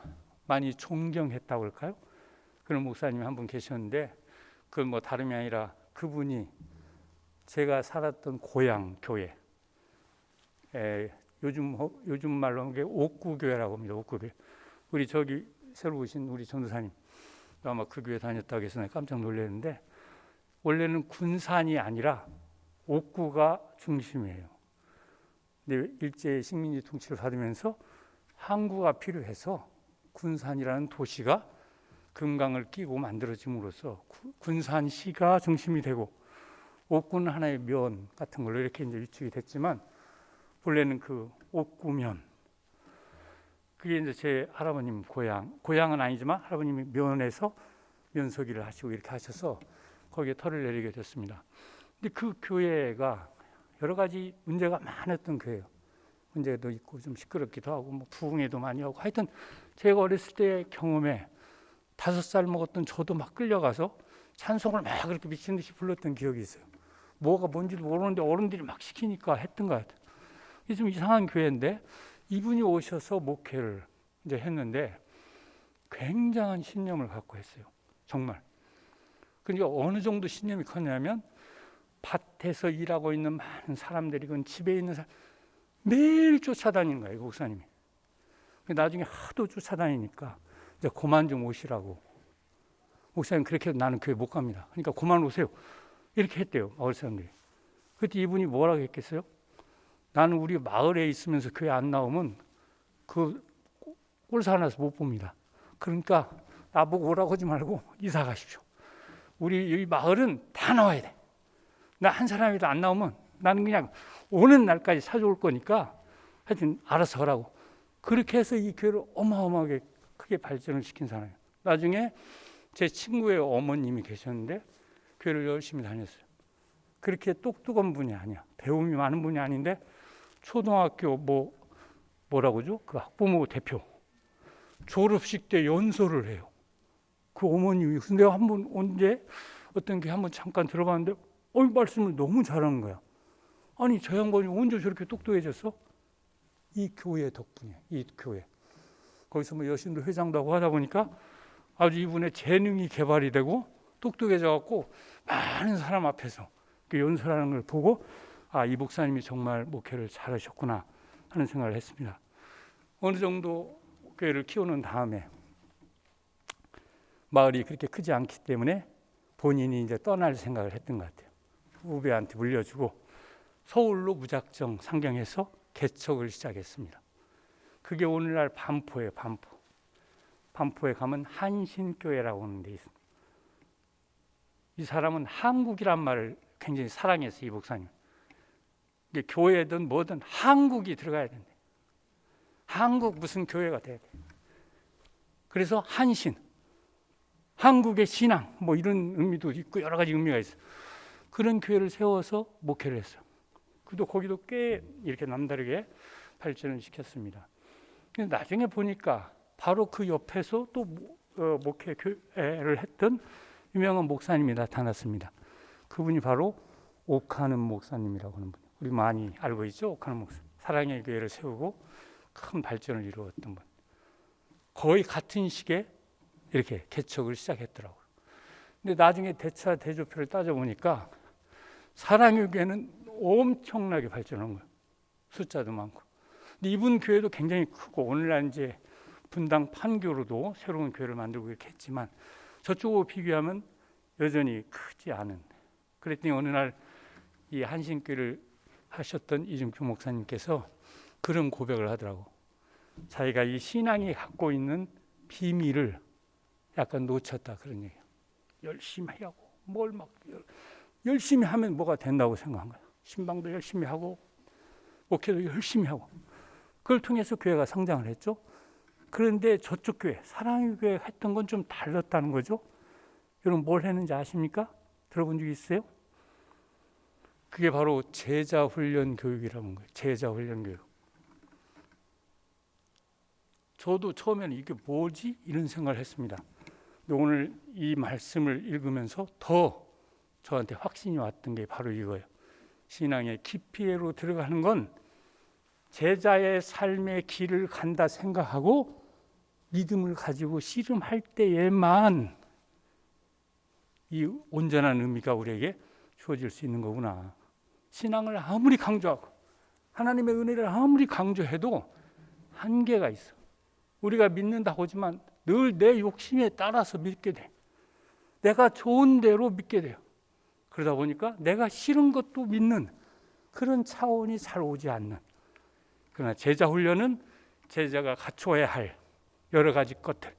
많이 존경했다고 할까요? 그런 목사님이 한 분 계셨는데 그건 뭐 다름이 아니라 그분이 제가 살았던 고향 교회, 요즘 말로 하는 게 옥구교회라고 합니다. 옥구교회. 우리 저기 새로 오신 우리 전도사님 아마 그 교회 다녔다고 해서 내가 깜짝 놀랐는데 원래는 군산이 아니라 옥구가 중심이에요. 근데 일제 식민지 통치를 받으면서 항구가 필요해서 군산이라는 도시가 금강을 끼고 만들어짐으로써 군산시가 중심이 되고 옥구는 하나의 면 같은 걸로 이렇게 이제 위축이 됐지만 원래는 그 옥구면, 그게 이제 제 할아버님 고향은 아니지만 할아버님이 면에서 면서기를 하시고 이렇게 하셔서 거기에 터를 내리게 됐습니다. 근데 그 교회가 여러 가지 문제가 많았던 교회예요. 문제도 있고 좀 시끄럽기도 하고 뭐 부흥회도 많이 하고 하여튼 제가 어렸을 때 경험에 5살 먹었던 저도 막 끌려가서 찬송을 막 그렇게 미친 듯이 불렀던 기억이 있어요. 뭐가 뭔지도 모르는데 어른들이 막 시키니까 했던 것 같아요. 이게 좀 이상한 교회인데 이분이 오셔서 목회를 이제 했는데 굉장한 신념을 갖고 했어요. 정말. 그러니까 어느 정도 신념이 컸냐면 밭에서 일하고 있는 많은 사람들이건 집에 있는 사람 매일 쫓아다니는 거예요, 목사님이. 나중에 하도 쫓아다니니까 이제 그만 좀 오시라고. 목사님 그렇게 해도 나는 교회 못 갑니다. 그러니까 그만 오세요. 이렇게 했대요, 마을 사람들이. 그때 이분이 뭐라고 했겠어요? 나는 우리 마을에 있으면서 교회 안 나오면 그 꼴사 하나서 못 봅니다. 그러니까 나보고 오라고 하지 말고 이사 가십시오. 우리 이 마을은 다 나와야 돼. 나 한 사람이라도 안 나오면 나는 그냥 오는 날까지 찾아올 거니까 하여튼 알아서 하라고. 그렇게 해서 이 교회를 어마어마하게 크게 발전을 시킨 사람이에요. 나중에 제 친구의 어머님이 계셨는데 교회를 열심히 다녔어요. 그렇게 똑똑한 분이 아니야. 배움이 많은 분이 아닌데 초등학교 뭐라고 하죠? 그 학부모 대표. 졸업식 때 연설을 해요. 그 어머님이. 근데 내가 한번 언제 어떤 게 한번 잠깐 들어봤는데 말씀을 너무 잘하는 거야. 아니 저 양반이 언제 저렇게 똑똑해졌어? 이 교회 덕분이야. 이 교회. 거기서 뭐 여신도 회장도 하고 하다 보니까 아주 이분의 재능이 개발이 되고 똑똑해져 갖고 많은 사람 앞에서 그 연설하는 걸 보고 이 목사님이 정말 목회를 잘하셨구나 하는 생각을 했습니다. 어느 정도 교회를 키우는 다음에 마을이 그렇게 크지 않기 때문에 본인이 이제 떠날 생각을 했던 것 같아요. 후배한테 물려주고 서울로 무작정 상경해서 개척을 시작했습니다. 그게 오늘날 반포예요. 반포에 가면 한신교회라고 하는 데 있습니다. 이 사람은 한국이란 말을 굉장히 사랑했어요. 이 목사님. 이게 교회든 뭐든 한국이 들어가야 된대. 한국 무슨 교회가 돼야 돼. 그래서 한신, 한국의 신앙 뭐 이런 의미도 있고 여러 가지 의미가 있어요. 그런 교회를 세워서 목회를 했어요. 거기도 꽤 이렇게 남다르게 발전을 시켰습니다. 근데 나중에 보니까 바로 그 옆에서 또 목회 교회를 했던 유명한 목사님이 나타났습니다. 그분이 바로 옥하는 목사님이라고 하는 분. 우리 많이 알고 있죠? 옥하는 목사. 사랑의 교회를 세우고 큰 발전을 이루었던 분. 거의 같은 시기에 이렇게 개척을 시작했더라고요. 근데 나중에 대차 대조표를 따져보니까 사랑의 교회는 엄청나게 발전한 거예요. 숫자도 많고. 근데 이분 교회도 굉장히 크고 오늘날 이제 분당 판교로도 새로운 교회를 만들고 이렇게 했지만 저쪽하고 비교하면 여전히 크지 않은. 그랬더니 어느 날 이 한신교회를 하셨던 이준규 목사님께서 그런 고백을 하더라고. 자기가 이 신앙이 갖고 있는 비밀을 약간 놓쳤다 그런 얘기예요. 열심히 하고 뭘 막 열심히 하면 뭐가 된다고 생각한 거야. 신방도 열심히 하고 목회도 열심히 하고 그걸 통해서 교회가 성장을 했죠. 그런데 저쪽 교회 사랑의 교회 했던 건 좀 달랐다는 거죠. 여러분 뭘 했는지 아십니까? 들어본 적 있어요? 그게 바로 제자훈련 교육이라는 거예요. 제자훈련 교육. 저도 처음에는 이게 뭐지? 이런 생각을 했습니다. 근데 오늘 이 말씀을 읽으면서 더 저한테 확신이 왔던 게 바로 이거예요. 신앙의 깊이로 들어가는 건 제자의 삶의 길을 간다 생각하고 믿음을 가지고 씨름할 때에만 이 온전한 의미가 우리에게 주어질 수 있는 거구나. 신앙을 아무리 강조하고 하나님의 은혜를 아무리 강조해도 한계가 있어. 우리가 믿는다고 하지만 늘 내 욕심에 따라서 믿게 돼. 내가 좋은 대로 믿게 돼요. 그러다 보니까 내가 싫은 것도 믿는 그런 차원이 잘 오지 않는. 그러나 제자 훈련은 제자가 갖춰야 할 여러 가지 것들,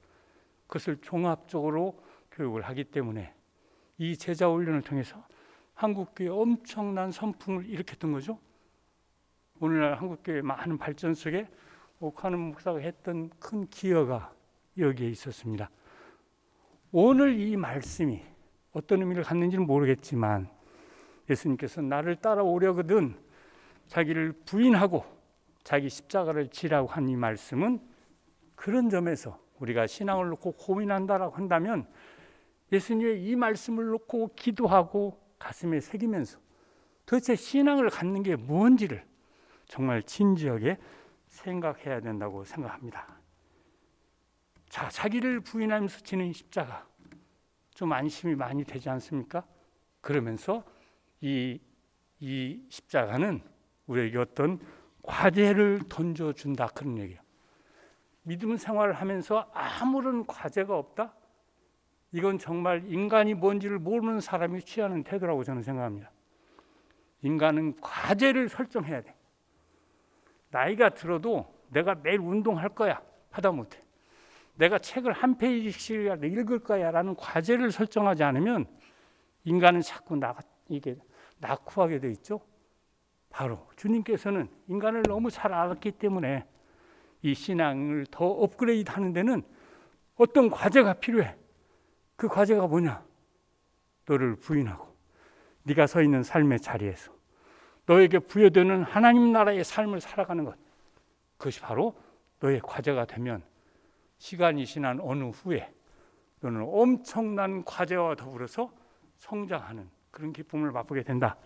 그것을 종합적으로 교육을 하기 때문에 이 제자 훈련을 통해서 한국교회 엄청난 선풍을 일으켰던 거죠. 오늘날 한국교회 많은 발전 속에 옥하는 목사가 했던 큰 기여가 여기에 있었습니다. 오늘 이 말씀이 어떤 의미를 갖는지는 모르겠지만 예수님께서 나를 따라오려거든 자기를 부인하고 자기 십자가를 지라고 한 이 말씀은 그런 점에서 우리가 신앙을 놓고 고민한다라고 한다면 예수님의 이 말씀을 놓고 기도하고 가슴에 새기면서 도대체 신앙을 갖는 게 뭔지를 정말 진지하게 생각해야 된다고 생각합니다. 자, 자기를 부인하면서 지는 십자가 좀 안심이 많이 되지 않습니까? 그러면서 이 십자가는 우리에게 어떤 과제를 던져준다 그런 얘기예요. 믿음 생활을 하면서 아무런 과제가 없다? 이건 정말 인간이 뭔지를 모르는 사람이 취하는 태도라고 저는 생각합니다. 인간은 과제를 설정해야 돼. 나이가 들어도 내가 매일 운동할 거야 하다못해 내가 책을 한 페이지씩이라도 읽을 거야 라는 과제를 설정하지 않으면 인간은 자꾸 이게 낙후하게 돼 있죠. 바로 주님께서는 인간을 너무 잘 알았기 때문에 이 신앙을 더 업그레이드 하는 데는 어떤 과제가 필요해. 그 과제가 뭐냐? 너를 부인하고 네가 서 있는 삶의 자리에서 너에게 부여되는 하나님 나라의 삶을 살아가는 것. 그것이 바로 너의 과제가 되면 시간이 지난 어느 후에 너는 엄청난 과제와 더불어서 성장하는 그런 기쁨을 맛보게 된다.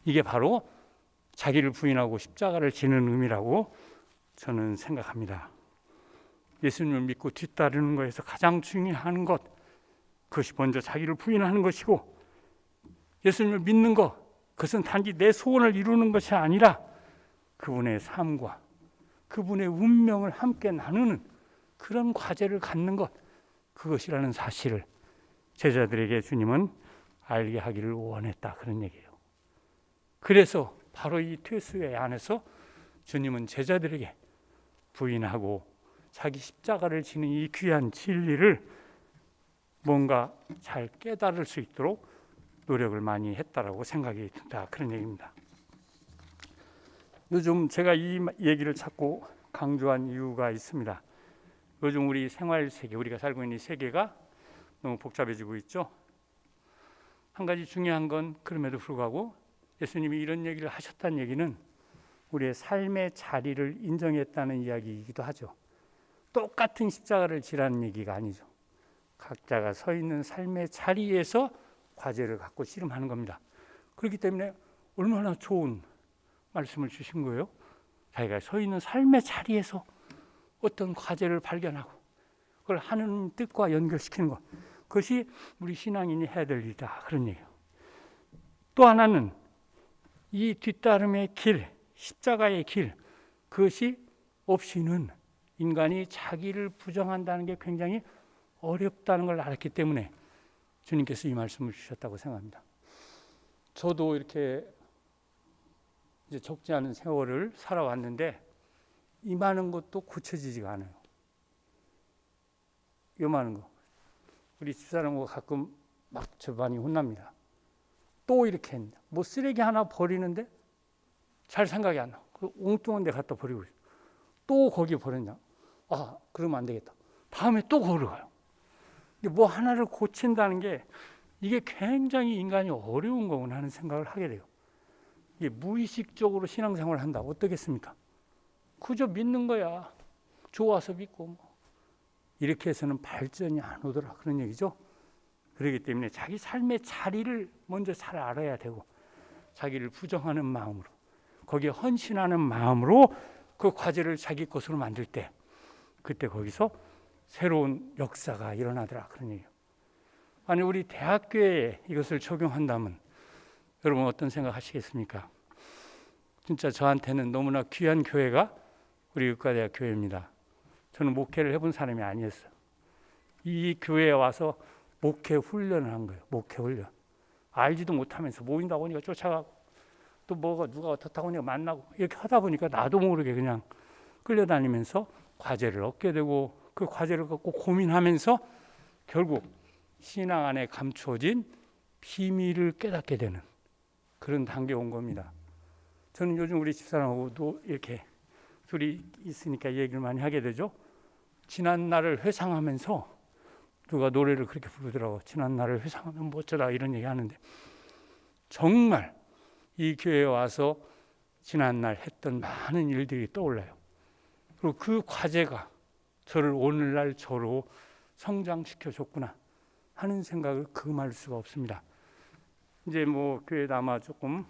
이게 바로 자기를 부인하고 십자가를 지는 의미라고 저는 생각합니다. 예수님을 믿고 뒤따르는 것에서 가장 중요한 것, 그것이 먼저 자기를 부인하는 것이고, 예수님을 믿는 것, 그것은 단지 내 소원을 이루는 것이 아니라 그분의 삶과 그분의 운명을 함께 나누는 그런 과제를 갖는 것, 그것이라는 사실을 제자들에게 주님은 알게 하기를 원했다, 그런 얘기예요. 그래서 바로 이 퇴수회 안에서 주님은 제자들에게 부인하고 자기 십자가를 지는 이 귀한 진리를 뭔가 잘 깨달을 수 있도록 노력을 많이 했다라고 생각이 든다, 그런 얘기입니다. 요즘 제가 이 얘기를 자꾸 강조한 이유가 있습니다. 요즘 우리 생활 세계, 우리가 살고 있는 이 세계가 너무 복잡해지고 있죠. 한 가지 중요한 건 그럼에도 불구하고 예수님이 이런 얘기를 하셨다는 얘기는 우리의 삶의 자리를 인정했다는 이야기이기도 하죠. 똑같은 십자가를 지라는 얘기가 아니죠. 각자가 서 있는 삶의 자리에서 과제를 갖고 씨름하는 겁니다. 그렇기 때문에 얼마나 좋은 말씀을 주신 거예요. 자기가 서 있는 삶의 자리에서 어떤 과제를 발견하고 그걸 하는 뜻과 연결시키는 것, 그것이 우리 신앙인이 해야 될 일이다, 그런 얘기예요. 또 하나는 이 뒤따름의 길, 십자가의 길, 그것이 없이는 인간이 자기를 부정한다는 게 굉장히 어렵다는 걸 알았기 때문에 주님께서 이 말씀을 주셨다고 생각합니다. 저도 이렇게 이제 적지 않은 세월을 살아왔는데 이 많은 것도 고쳐지지가 않아요. 요만한 거. 우리 집사람하고 가끔 막 저 많이 혼납니다. 또 이렇게 했는데 뭐 쓰레기 하나 버리는데 잘 생각이 안 나. 그 엉뚱한 데 갖다 버리고 있어. 또 거기 버렸냐? 아, 그러면 안 되겠다. 다음에 또 거기로 가요. 뭐 하나를 고친다는 게 이게 굉장히 인간이 어려운 거구나 하는 생각을 하게 돼요. 이게 무의식적으로 신앙생활을 한다. 어떻겠습니까? 그저 믿는 거야. 좋아서 믿고 뭐. 이렇게 해서는 발전이 안 오더라, 그런 얘기죠. 그렇기 때문에 자기 삶의 자리를 먼저 잘 알아야 되고 자기를 부정하는 마음으로, 거기에 헌신하는 마음으로 그 과제를 자기 것으로 만들 때 그때 거기서 새로운 역사가 일어나더라, 그런 얘기예요. 아니 우리 대학교에 이것을 적용한다면 여러분 어떤 생각 하시겠습니까? 진짜 저한테는 너무나 귀한 교회가 우리 의과대학 교회입니다. 저는 목회를 해본 사람이 아니었어요. 이 교회에 와서 목회 훈련을 한 거예요. 목회 훈련. 알지도 못하면서 모인다고 하니까 쫓아가고 또 뭐가 누가 어떻다고 하니까 만나고 이렇게 하다 보니까 나도 모르게 그냥 끌려다니면서 과제를 얻게 되고 그 과제를 갖고 고민하면서 결국 신앙 안에 감추어진 비밀을 깨닫게 되는 그런 단계에 온 겁니다. 저는 요즘 우리 집사람하고도 이렇게 둘이 있으니까 얘기를 많이 하게 되죠. 지난 날을 회상하면서 누가 노래를 그렇게 부르더라고. 지난 날을 회상하면 뭐 어쩌다 이런 얘기 하는데 정말 이 교회에 와서 지난 날 했던 많은 일들이 떠올라요. 그리고 그 과제가 저를 오늘날 저로 성장시켜 줬구나 하는 생각을 금할 수가 없습니다. 이제 뭐 교회도 아마 조금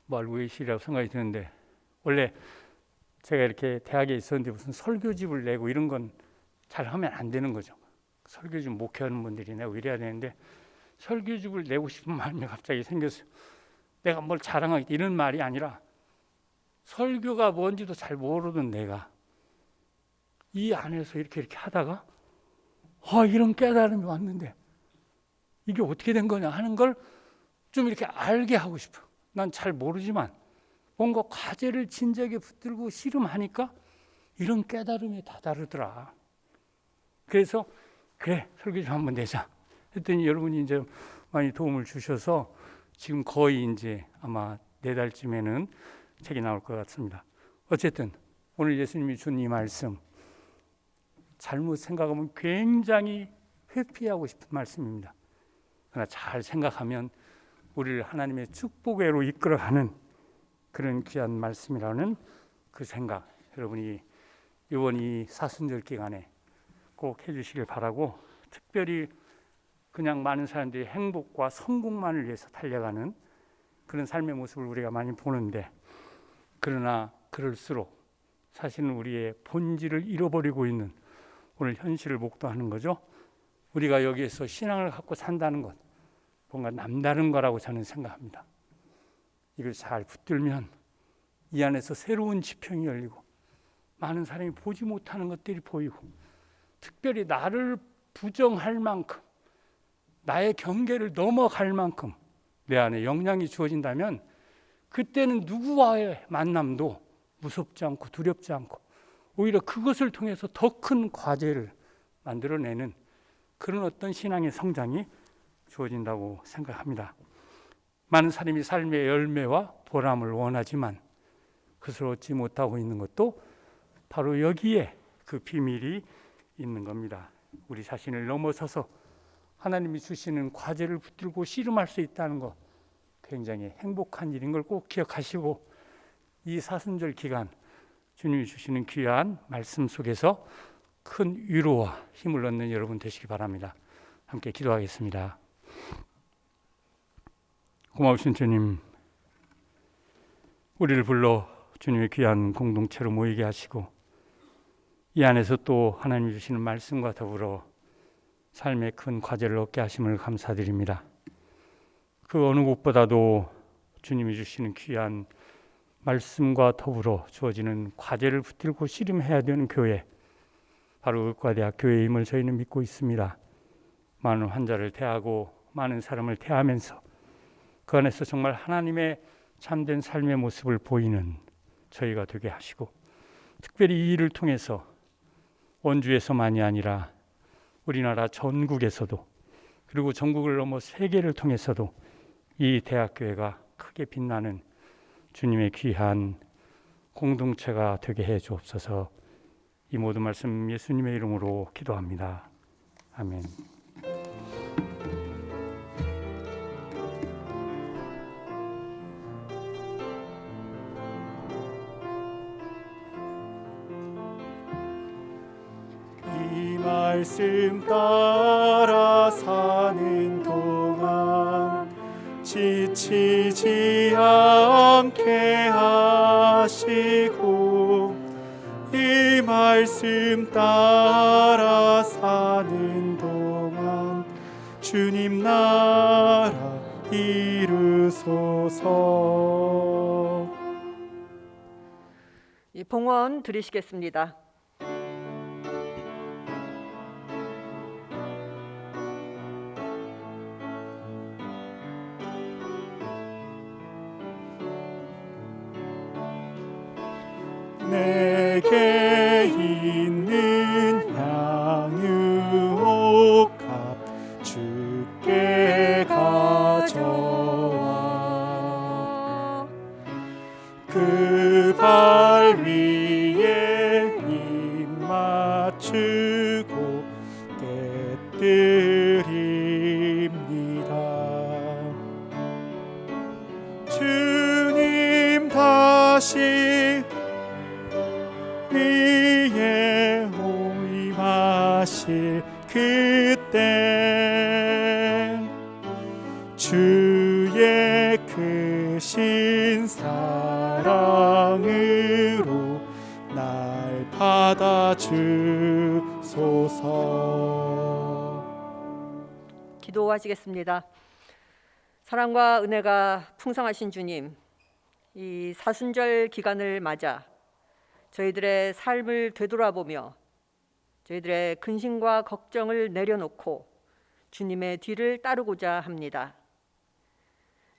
뭐 알고 계시리라고 생각이 드는데 원래 제가 이렇게 대학에 있었는데 무슨 설교집을 내고 이런 건 잘 하면 안 되는 거죠. 설교집 목회하는 분들이 내고 이래야 되는데 설교집을 내고 싶은 마음이 갑자기 생겼어요. 내가 뭘 자랑하겠다 이런 말이 아니라 설교가 뭔지도 잘 모르던 내가 이 안에서 이렇게 하다가 이런 깨달음이 왔는데 이게 어떻게 된 거냐 하는 걸 좀 이렇게 알게 하고 싶어. 난 잘 모르지만 뭔가 과제를 진지하게 붙들고 씨름하니까 이런 깨달음이 다다르더라. 그래서 그래 설교 좀 한번 내자 했더니 여러분이 이제 많이 도움을 주셔서 지금 거의 이제 아마 4달쯤에는 책이 나올 것 같습니다. 어쨌든 오늘 예수님이 준 이 말씀 잘못 생각하면 굉장히 회피하고 싶은 말씀입니다. 그러나 잘 생각하면 우리를 하나님의 축복으로 이끌어가는 그런 귀한 말씀이라는 그 생각 여러분이 이번 이 사순절 기간에 꼭 해주시길 바라고 특별히 그냥 많은 사람들이 행복과 성공만을 위해서 달려가는 그런 삶의 모습을 우리가 많이 보는데, 그러나 그럴수록 사실은 우리의 본질을 잃어버리고 있는 오늘 현실을 목도하는 거죠. 우리가 여기에서 신앙을 갖고 산다는 것, 뭔가 남다른 거라고 저는 생각합니다. 이걸 잘 붙들면 이 안에서 새로운 지평이 열리고 많은 사람이 보지 못하는 것들이 보이고, 특별히 나를 부정할 만큼, 나의 경계를 넘어갈 만큼 내 안에 영향이 주어진다면, 그때는 누구와의 만남도 무섭지 않고 두렵지 않고, 오히려 그것을 통해서 더 큰 과제를 만들어내는 그런 어떤 신앙의 성장이 주어진다고 생각합니다. 많은 사람이 삶의 열매와 보람을 원하지만 그것을 얻지 못하고 있는 것도 바로 여기에 그 비밀이 있는 겁니다. 우리 자신을 넘어서서 하나님이 주시는 과제를 붙들고 씨름할 수 있다는 것, 굉장히 행복한 일인 걸 꼭 기억하시고, 이 사순절 기간 주님이 주시는 귀한 말씀 속에서 큰 위로와 힘을 얻는 여러분 되시기 바랍니다. 함께 기도하겠습니다. 고마우신 주님, 우리를 불러 주님의 귀한 공동체로 모이게 하시고, 이 안에서 또 하나님이 주시는 말씀과 더불어 삶의 큰 과제를 얻게 하심을 감사드립니다. 그 어느 곳보다도 주님이 주시는 귀한 말씀과 더불어 주어지는 과제를 붙들고 씨름해야 되는 교회, 바로 의과대학교의 힘을 저희는 믿고 있습니다. 많은 환자를 대하고 많은 사람을 대하면서 그 안에서 정말 하나님의 참된 삶의 모습을 보이는 저희가 되게 하시고, 특별히 이 일을 통해서 원주에서만이 아니라 우리나라 전국에서도, 그리고 전국을 넘어 세계를 통해서도 이 대학교회가 크게 빛나는 주님의 귀한 공동체가 되게 해 주옵소서. 이 모든 말씀 예수님의 이름으로 기도합니다. 아멘. 이 말씀 따라 사는 동안 지치지 않게 하시고, 이 말씀 따라 사는 동안 주님 나라 이루소서. 이 봉헌 드리시겠습니다. 내게 있는 양의 옥합 주께 가져와, 그 발 위에 입 맞추고 깨뜨립니다. 주님 다시 위에 오임하실 그때, 주의 크신 사랑으로 날 받아주소서. 기도하시겠습니다. 사랑과 은혜가 풍성하신 주님, 이 사순절 기간을 맞아 저희들의 삶을 되돌아보며 저희들의 근심과 걱정을 내려놓고 주님의 뒤를 따르고자 합니다.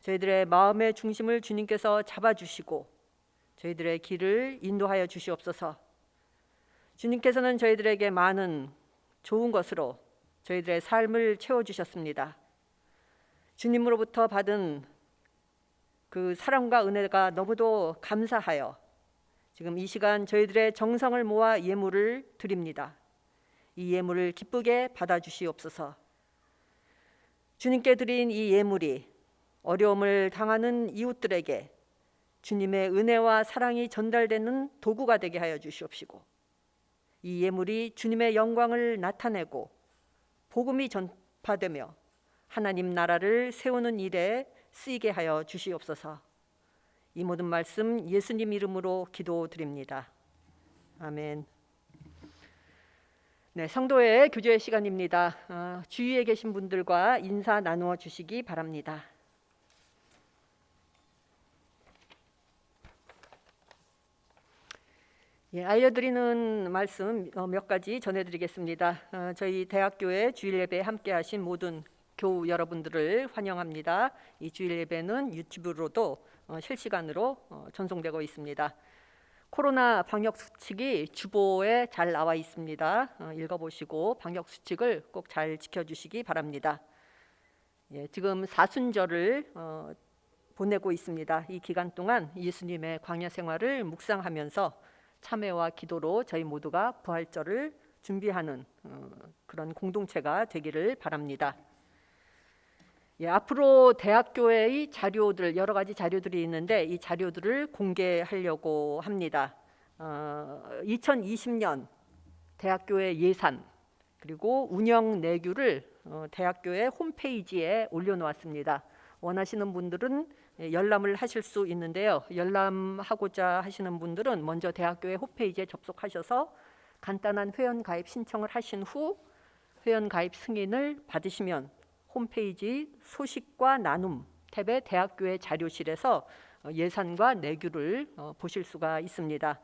저희들의 마음의 중심을 주님께서 잡아주시고 저희들의 길을 인도하여 주시옵소서. 주님께서는 저희들에게 많은 좋은 것으로 저희들의 삶을 채워주셨습니다. 주님으로부터 받은 그 사랑과 은혜가 너무도 감사하여 지금 이 시간 저희들의 정성을 모아 예물을 드립니다. 이 예물을 기쁘게 받아주시옵소서. 주님께 드린 이 예물이 어려움을 당하는 이웃들에게 주님의 은혜와 사랑이 전달되는 도구가 되게 하여 주시옵시고, 이 예물이 주님의 영광을 나타내고 복음이 전파되며 하나님 나라를 세우는 일에 쓰이게 하여 주시옵소서. 이 모든 말씀 예수님 이름으로 기도드립니다. 아멘. 네, 성도의 교제 시간입니다. 주위에 계신 분들과 인사 나누어 주시기 바랍니다. 예, 알려드리는 말씀 몇 가지 전해드리겠습니다. 저희 대학교의 주일 예배에 함께하신 모든 교우 여러분들을 환영합니다. 이 주일 예배는 유튜브로도 실시간으로 전송되고 있습니다. 코로나 방역 수칙이 주보에 잘 나와 있습니다. 읽어보시고 방역 수칙을 꼭 잘 지켜주시기 바랍니다. 예, 지금 사순절을 보내고 있습니다. 이 기간 동안 예수님의 광야 생활을 묵상하면서 참회와 기도로 저희 모두가 부활절을 준비하는 그런 공동체가 되기를 바랍니다. 예, 앞으로 대학교의 자료들, 여러 가지 자료들이 있는데 이 자료들을 공개하려고 합니다. 2020년 대학교의 예산 그리고 운영 내규를 대학교의 홈페이지에 올려놓았습니다. 원하시는 분들은 열람을 하실 수 있는데요. 열람하고자 하시는 분들은 먼저 대학교의 홈페이지에 접속하셔서 간단한 회원가입 신청을 하신 후 회원가입 승인을 받으시면 홈페이지 소식과 나눔 탭의 대학교의 자료실에서 예산과 내규를 보실 수가 있습니다.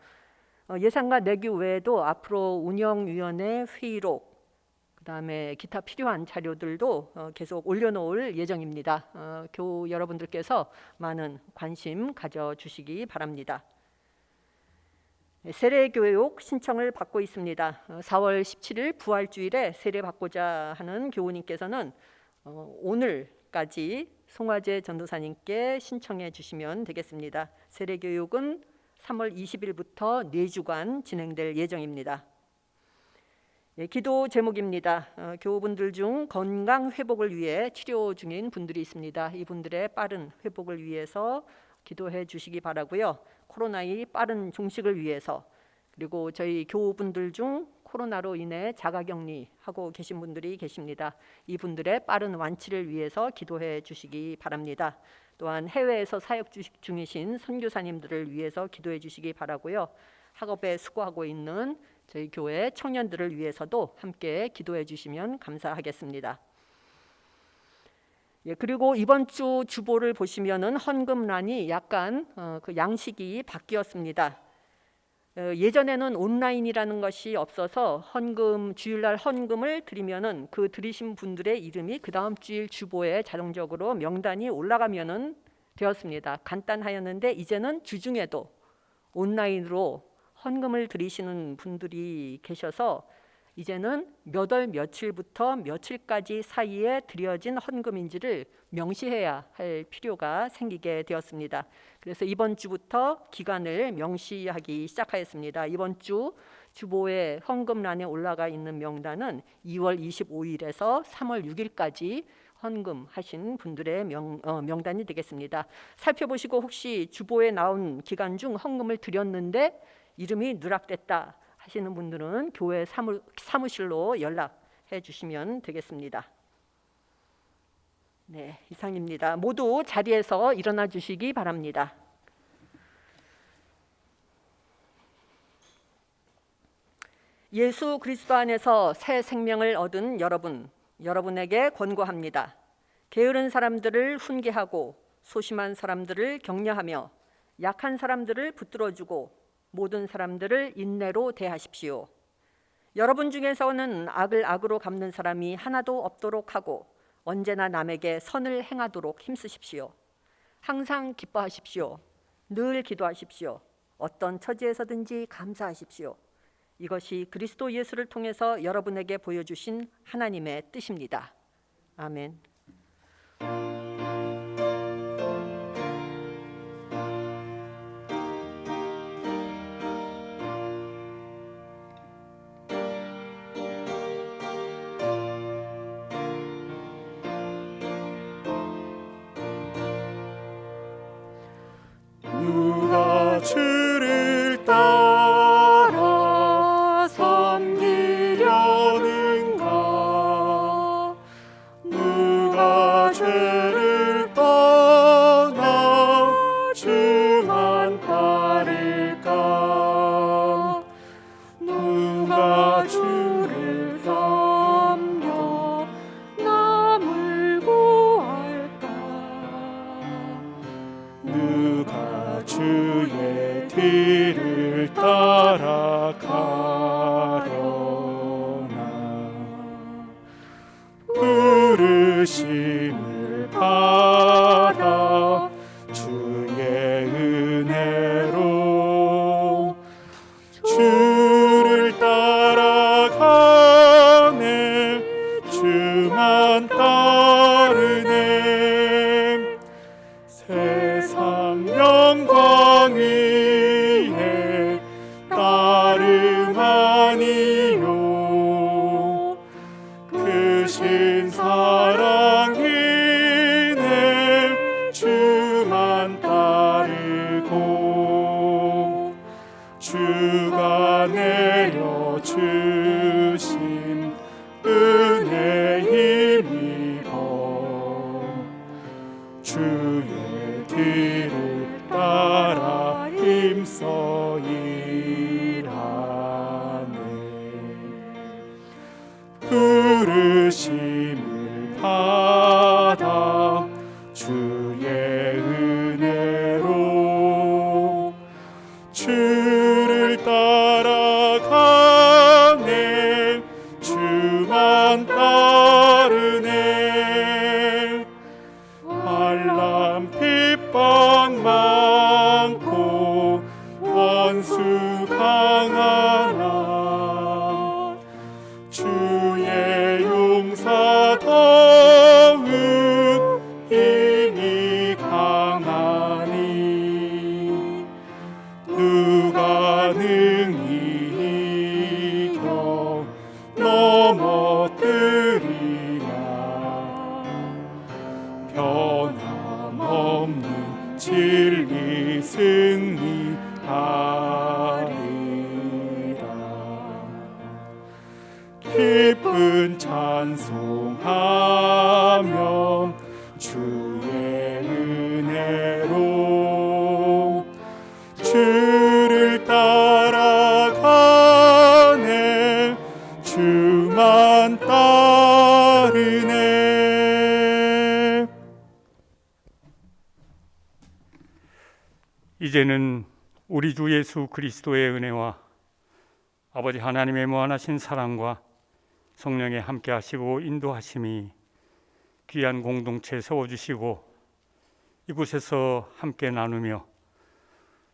예산과 내규 외에도 앞으로 운영위원회 회의록 그다음에 기타 필요한 자료들도 계속 올려놓을 예정입니다. 교우 여러분들께서 많은 관심 가져주시기 바랍니다. 세례교육 신청을 받고 있습니다. 4월 17일 부활주일에 세례받고자 하는 교우님께서는 오늘까지 송화재 전도사님께 신청해 주시면 되겠습니다. 세례교육은 3월 20일부터 4주간 진행될 예정입니다. 예, 기도 제목입니다. 교우분들 중 건강 회복을 위해 치료 중인 분들이 있습니다. 이분들의 빠른 회복을 위해서 기도해 주시기 바라고요. 코로나의 빠른 종식을 위해서 그리고 저희 교우분들 중 코로나로 인해 자가격리하고 계신 분들이 계십니다. 이분들의 빠른 완치를 위해서 기도해 주시기 바랍니다. 또한 해외에서 사역 중이신 선교사님들을 위해서 기도해 주시기 바라고요. 학업에 수고하고 있는 저희 교회 청년들을 위해서도 함께 기도해 주시면 감사하겠습니다. 예, 그리고 이번 주 주보를 보시면은 헌금란이 약간 그 양식이 바뀌었습니다. 예전에는 온라인이라는 것이 없어서 헌금 주일날 헌금을 드리면은 그 드리신 분들의 이름이 그 다음 주일 주보에 자동적으로 명단이 올라가면은 되었습니다. 간단하였는데 이제는 주중에도 온라인으로 헌금을 드리시는 분들이 계셔서 이제는 몇 월 며칠부터 며칠까지 사이에 드려진 헌금인지를 명시해야 할 필요가 생기게 되었습니다. 그래서 이번 주부터 기간을 명시하기 시작하였습니다. 이번 주 주보에 헌금란에 올라가 있는 명단은 2월 25일에서 3월 6일까지 헌금하신 분들의 명단이 되겠습니다. 살펴보시고 혹시 주보에 나온 기간 중 헌금을 드렸는데 이름이 누락됐다 하시는 분들은 교회 사무실로 연락해 주시면 되겠습니다. 네, 이상입니다. 모두 자리에서 일어나 주시기 바랍니다. 예수 그리스도 안에서 새 생명을 얻은 여러분에게 권고합니다. 게으른 사람들을 훈계하고 소심한 사람들을 격려하며 약한 사람들을 붙들어주고 모든 사람들을 인내로 대하십시오. 여러분 중에서는 악을 악으로 갚는 사람이 하나도 없도록 하고 언제나 남에게 선을 행하도록 힘쓰십시오. 항상 기뻐하십시오. 늘 기도하십시오. 어떤 처지에서든지 감사하십시오. 이것이 그리스도 예수를 통해서 여러분에게 보여주신 하나님의 뜻입니다. 아멘. 누가 주를 따라 섬기려는가 누가 부르심을 받아 주의 은혜로 주를 따라가네 주만 따르네 세상 영광 위에 따름 아니요 크신 사랑 이내 주만 따르고 주가 내려주신 은혜 힘입어 주의 뒤를 따라 힘써 일하네 부르심을 받아 주의 은혜로 주를 따라가네 주만 따르네 환난 핍박 많고 원수 강하나 주의 용사 더욱 힘이 강하니 누가 능히 이겨 넘어뜨리랴 변함없는 진리 승리하리라 기쁜 찬송하며 주의 은혜로 주를 따라가네 주만 따르네 이제는 우리 주 예수 그리스도의 은혜와 아버지 하나님의 무한하신 사랑과 성령의 함께 하시고 인도하심이 귀한 공동체 세워주시고 이곳에서 함께 나누며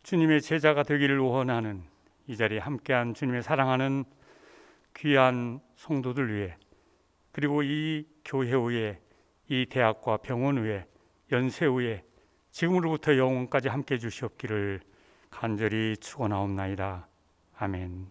주님의 제자가 되기를 원하는 이 자리에 함께한 주님의 사랑하는 귀한 성도들 위해 그리고 이 교회 위에 이 대학과 병원 위에 연세 위에 지금으로부터 영원까지 함께 주시옵기를 간절히 축원하옵나이다. 아멘.